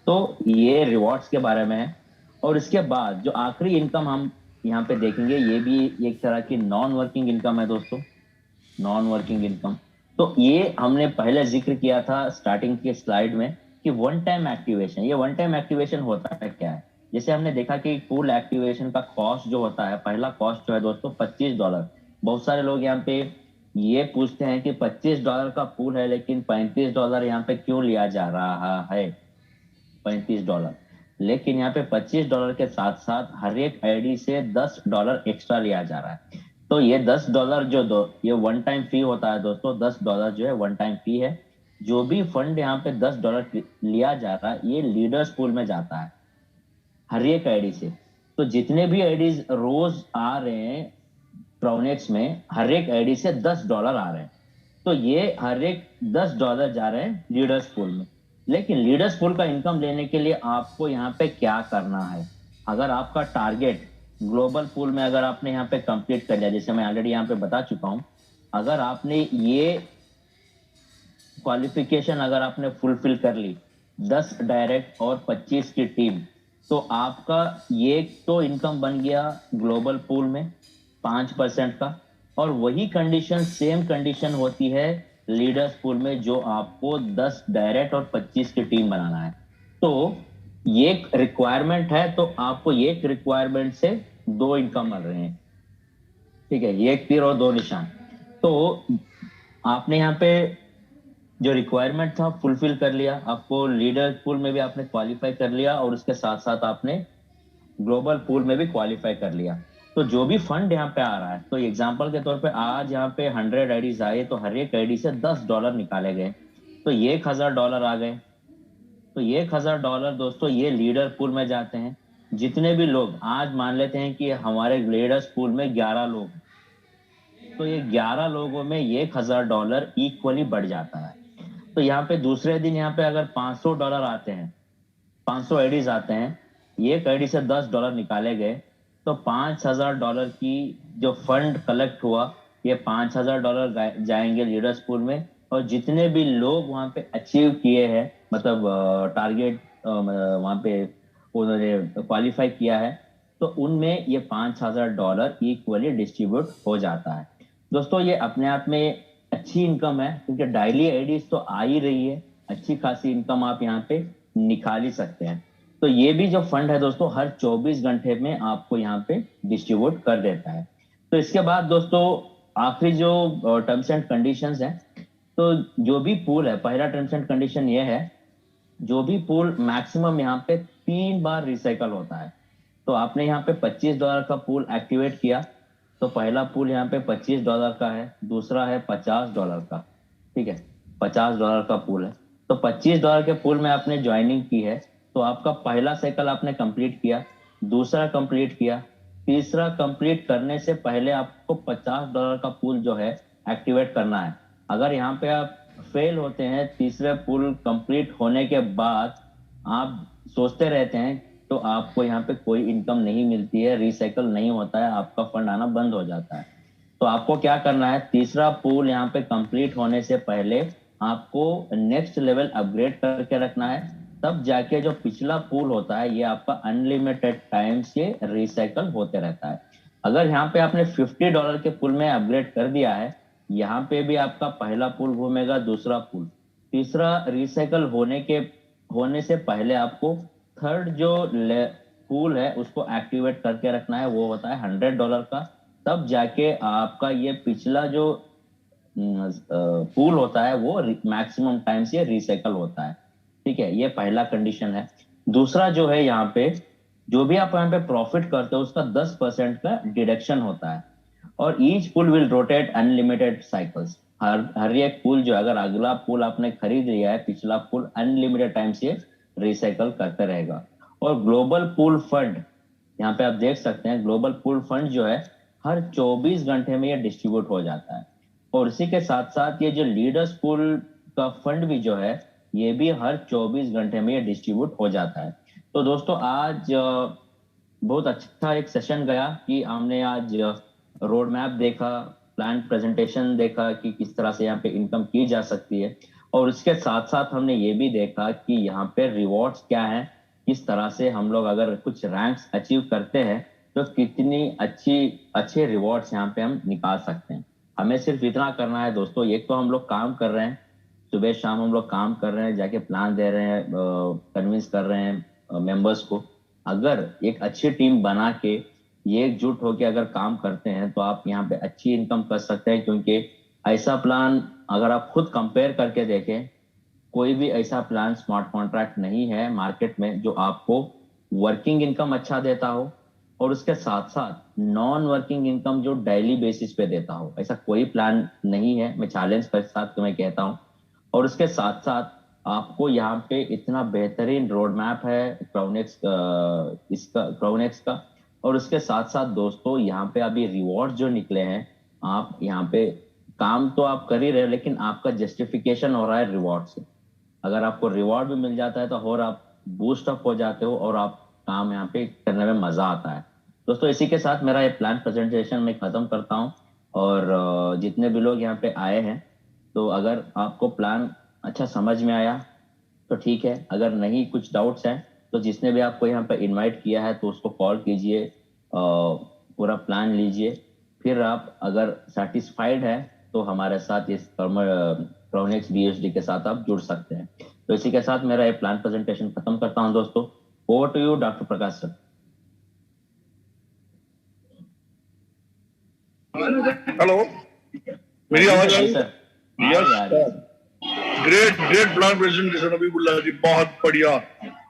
तो ये रिवॉर्ड्स के बारे में है। और इसके बाद जो आखिरी इनकम हम यहाँ पे देखेंगे, ये भी एक तरह की नॉन वर्किंग इनकम है दोस्तों, नॉन वर्किंग इनकम। तो ये हमने पहले जिक्र किया था स्टार्टिंग के स्लाइड में कि वन टाइम एक्टिवेशन। ये वन टाइम एक्टिवेशन होता है क्या है, जैसे हमने देखा कि पूल एक्टिवेशन का कॉस्ट जो होता है, पहला कॉस्ट जो है दोस्तों $25। बहुत सारे लोग यहाँ पे ये पूछते हैं कि $25 का पूल है लेकिन $35 यहाँ पे क्यों लिया जा रहा है। $35, लेकिन यहाँ पे $25 के साथ साथ हर एक आईडी से $10 एक्स्ट्रा लिया जा रहा है। तो ये $10 जो दो, ये वन टाइम फी होता है दोस्तों। $10 जो है वन टाइम फी है। जो भी फंड यहाँ पे $10 लिया जा रहा है, ये लीडर्स पूल में जाता है हर एक आईडी से। तो जितने भी आईडीज रोज आ रहे हैं प्रोनेक्स में, हर एक आईडी से $10 आ रहे हैं। तो ये हर एक $10 जा रहे हैं लीडर्स पूल में। लेकिन लीडर्स पूल का इनकम लेने के लिए आपको यहाँ पे क्या करना है, अगर आपका टारगेट ग्लोबल पूल में अगर आपने यहाँ पे कंप्लीट कर लिया, जैसे मैं ऑलरेडी यहाँ पे बता चुका हूँ, अगर आपने ये क्वालिफिकेशन अगर आपने फुलफिल कर ली, 10 डायरेक्ट और 25 की टीम, तो आपका ये तो इनकम बन गया ग्लोबल पूल में 5% का। और वही कंडीशन, सेम कंडीशन होती है लीडर्स पूल में, जो आपको 10 डायरेक्ट और 25 की टीम बनाना है। तो ये रिक्वायरमेंट है, तो आपको एक रिक्वायरमेंट से 2 इनकम मिल रहे हैं। ठीक है, एक तीर और 2 निशान। तो आपने यहाँ पे जो रिक्वायरमेंट था फुलफिल कर लिया, आपको लीडर पूल में भी आपने क्वालिफाई कर लिया और उसके साथ साथ आपने ग्लोबल पूल में भी क्वालिफाई कर लिया। तो जो भी फंड यहाँ पे आ रहा है, तो एग्जांपल के तौर पे आज यहाँ पे 100 आईडीज आए, तो हर एक आईडी से $10 निकाले गए, तो ये $1,000 आ गए। तो ये $1,000 दोस्तों ये लीडर पूल में जाते हैं। जितने भी लोग, आज मान लेते हैं कि हमारे लीडर्स पूल में 11 लोग, तो ये 11 लोगों में ये $1,000 इक्वली बढ़ जाता है। तो यहाँ पे दूसरे दिन यहाँ पे अगर $500 आते हैं, 500 आईडीज आते हैं, एक आईडी से $10 निकाले गए, तो $5,000 की जो फंड कलेक्ट हुआ, ये $5,000 जाएंगे लीडर्स पूल में। और जितने भी लोग वहां पे अचीव किए हैं, मतलब टारगेट वहां पे उन्होंने क्वालिफाई किया है, तो उनमें ये $5,000 इक्वली डिस्ट्रीब्यूट हो जाता है। दोस्तों ये अपने आप में अच्छी इनकम है, क्योंकि डायली आईडीज तो आ ही रही है, अच्छी खासी इनकम आप यहाँ पे निकाल ही सकते हैं। तो ये भी जो फंड है दोस्तों, हर 24 घंटे में आपको यहाँ पे डिस्ट्रीब्यूट कर देता है। तो इसके बाद दोस्तों आखिरी जो टर्म्स एंड कंडीशंस है, तो जो भी पूल है, पहला टर्म्स एंड कंडीशन ये है, जो भी पूल मैक्सिमम यहाँ पे 3 बार रिसाइकल होता है। तो आपने यहाँ पे $25 का पूल एक्टिवेट किया, तो पहला पूल यहाँ पे $25 का है, दूसरा है $50 का। ठीक है, $50 का पूल है। तो $25 के पूल में आपने ज्वाइनिंग की है, तो आपका पहला साइकिल आपने कंप्लीट किया, दूसरा कंप्लीट किया, तीसरा कंप्लीट करने से पहले आपको $50 का पूल जो है एक्टिवेट करना है। अगर यहाँ पे आप फेल होते हैं तीसरे पूल कंप्लीट होने के बाद, आप सोचते रहते हैं, तो आपको यहाँ पे कोई इनकम नहीं मिलती है, रिसाइकल नहीं होता है, आपका फंड आना बंद हो जाता है। तो आपको क्या करना है, तीसरा पूल यहाँ पे कंप्लीट होने से पहले आपको नेक्स्ट लेवल अपग्रेड करके रखना है, तब जाके जो पिछला पूल होता है ये आपका अनलिमिटेड टाइम से रिसाइकल होते रहता है। अगर यहाँ पे आपने $50 के पूल में अपग्रेड कर दिया है, यहाँ पे भी आपका पहला पूल घूमेगा, दूसरा पूल, तीसरा रिसाइकल होने से पहले आपको थर्ड जो पूल है उसको एक्टिवेट करके रखना है, वो होता है $100 का। तब जाके आपका ये पिछला जो पूल होता है वो मैक्सिमम टाइम से रिसाइकल होता है। ठीक है, ये पहला कंडीशन है। दूसरा जो है यहाँ पे, जो भी आप यहाँ पे प्रॉफिट करते हो उसका 10% का डिडक्शन होता है। और each pool will rotate unlimited cycles. हर हर एक पुल जो, अगर अगला पुल आपने खरीद लिया है, पिछला पुल अनलिमिटेड टाइम से रिसाइकल करते रहेगा। और ग्लोबल पुल फंड, यहाँ पे आप देख सकते हैं, ग्लोबल पुल फंड जो है हर 24 घंटे में ये डिस्ट्रीब्यूट हो जाता है। और इसी के साथ साथ ये जो लीडर्स पुल का फंड भी जो है, ये भी हर 24 घंटे में ये डिस्ट्रीब्यूट हो जाता है। तो दोस्तों आज बहुत अच्छा एक सेशन गया कि हमने आज रोड मैप देखा, प्लान प्रेजेंटेशन देखा कि किस तरह से यहाँ पे इनकम की जा सकती है। और उसके साथ साथ हमने ये भी देखा कि यहाँ पे रिवॉर्ड्स क्या है, किस तरह से हम लोग अगर कुछ रैंक्स अचीव करते हैं तो कितनी अच्छे रिवॉर्ड्स यहाँ पे हम निकाल सकते हैं। हमें सिर्फ इतना करना है दोस्तों, एक तो हम लोग काम कर रहे हैं, सुबह शाम हम लोग काम कर रहे हैं, जाके प्लान दे रहे हैं, कन्विंस कर रहे हैं मेंबर्स को। अगर एक अच्छी टीम बना के ये एकजुट होकर अगर काम करते हैं तो आप यहाँ पे अच्छी इनकम कर सकते हैं। क्योंकि ऐसा प्लान अगर आप खुद कंपेयर करके देखें, कोई भी ऐसा प्लान स्मार्ट कॉन्ट्रैक्ट नहीं है मार्केट में जो आपको वर्किंग इनकम अच्छा देता हो और उसके साथ साथ नॉन वर्किंग इनकम जो डेली बेसिस पे देता हो। ऐसा कोई प्लान नहीं है, मैं चैलेंज के साथ तुम्हें कहता हूँ। और उसके साथ साथ आपको यहाँ पे इतना बेहतरीन रोड मैप है क्राउनेक्स इसका, क्राउनेक्स का। और उसके साथ साथ दोस्तों यहाँ पे अभी रिवॉर्ड जो निकले हैं, आप यहाँ पे काम तो आप कर ही रहे हो लेकिन आपका जस्टिफिकेशन हो रहा है रिवॉर्ड से। अगर आपको रिवॉर्ड भी मिल जाता है तो और आप बूस्ट अप हो जाते हो और आप काम यहाँ पे करने में मजा आता है। दोस्तों इसी के साथ मेरा ये प्लान प्रेजेंटेशन मैं खत्म करता हूँ। और जितने भी लोग यहाँ पे आए हैं, तो अगर आपको प्लान अच्छा समझ में आया तो ठीक है, अगर नहीं कुछ डाउट्स हैं तो जिसने भी आपको यहाँ पे इनवाइट किया है तो उसको कॉल कीजिए, पूरा प्लान लीजिए। फिर आप अगर सेटिस्फाइड है तो हमारे साथ इस क्राउनेक्स बीएसडी के साथ आप जुड़ सकते हैं। तो इसी के साथ मेरा ये प्लान प्रेजेंटेशन खत्म करता हूं दोस्तों। Over to you doctor Prakash sir. Hello, मेरी आवाज आ रही है? Sir yes, great great plan presentation Abibullah ji, बहुत बढ़िया।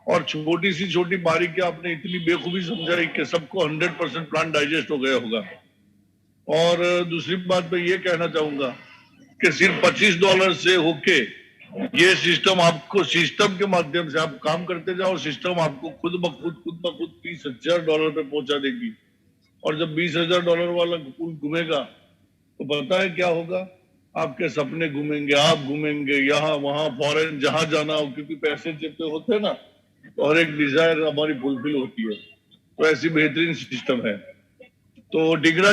और छोटी सी छोटी बारीकी आपने इतनी बेखूबी समझाई कि सबको 100% प्लान डाइजेस्ट हो गया होगा। और दूसरी बात मैं ये कहना चाहूंगा कि सिर्फ $25 से होके ये सिस्टम आपको, सिस्टम के माध्यम से आप काम करते जाओ, सिस्टम आपको खुद ब खुद $30,000 पे पहुंचा देगी। और जब $20,000 वाला पुल घूमेगा तो पता है क्या होगा? आपके सपने घूमेंगे, आप घूमेंगे यहाँ वहां फॉरेन, जहां जाना हो, क्योंकि पैसे जब पे होते हैं ना तो हर एक डिजायर हमारी फुलफिल होती है। तो ऐसी बेहतरीन सिस्टम है। तो डिगरा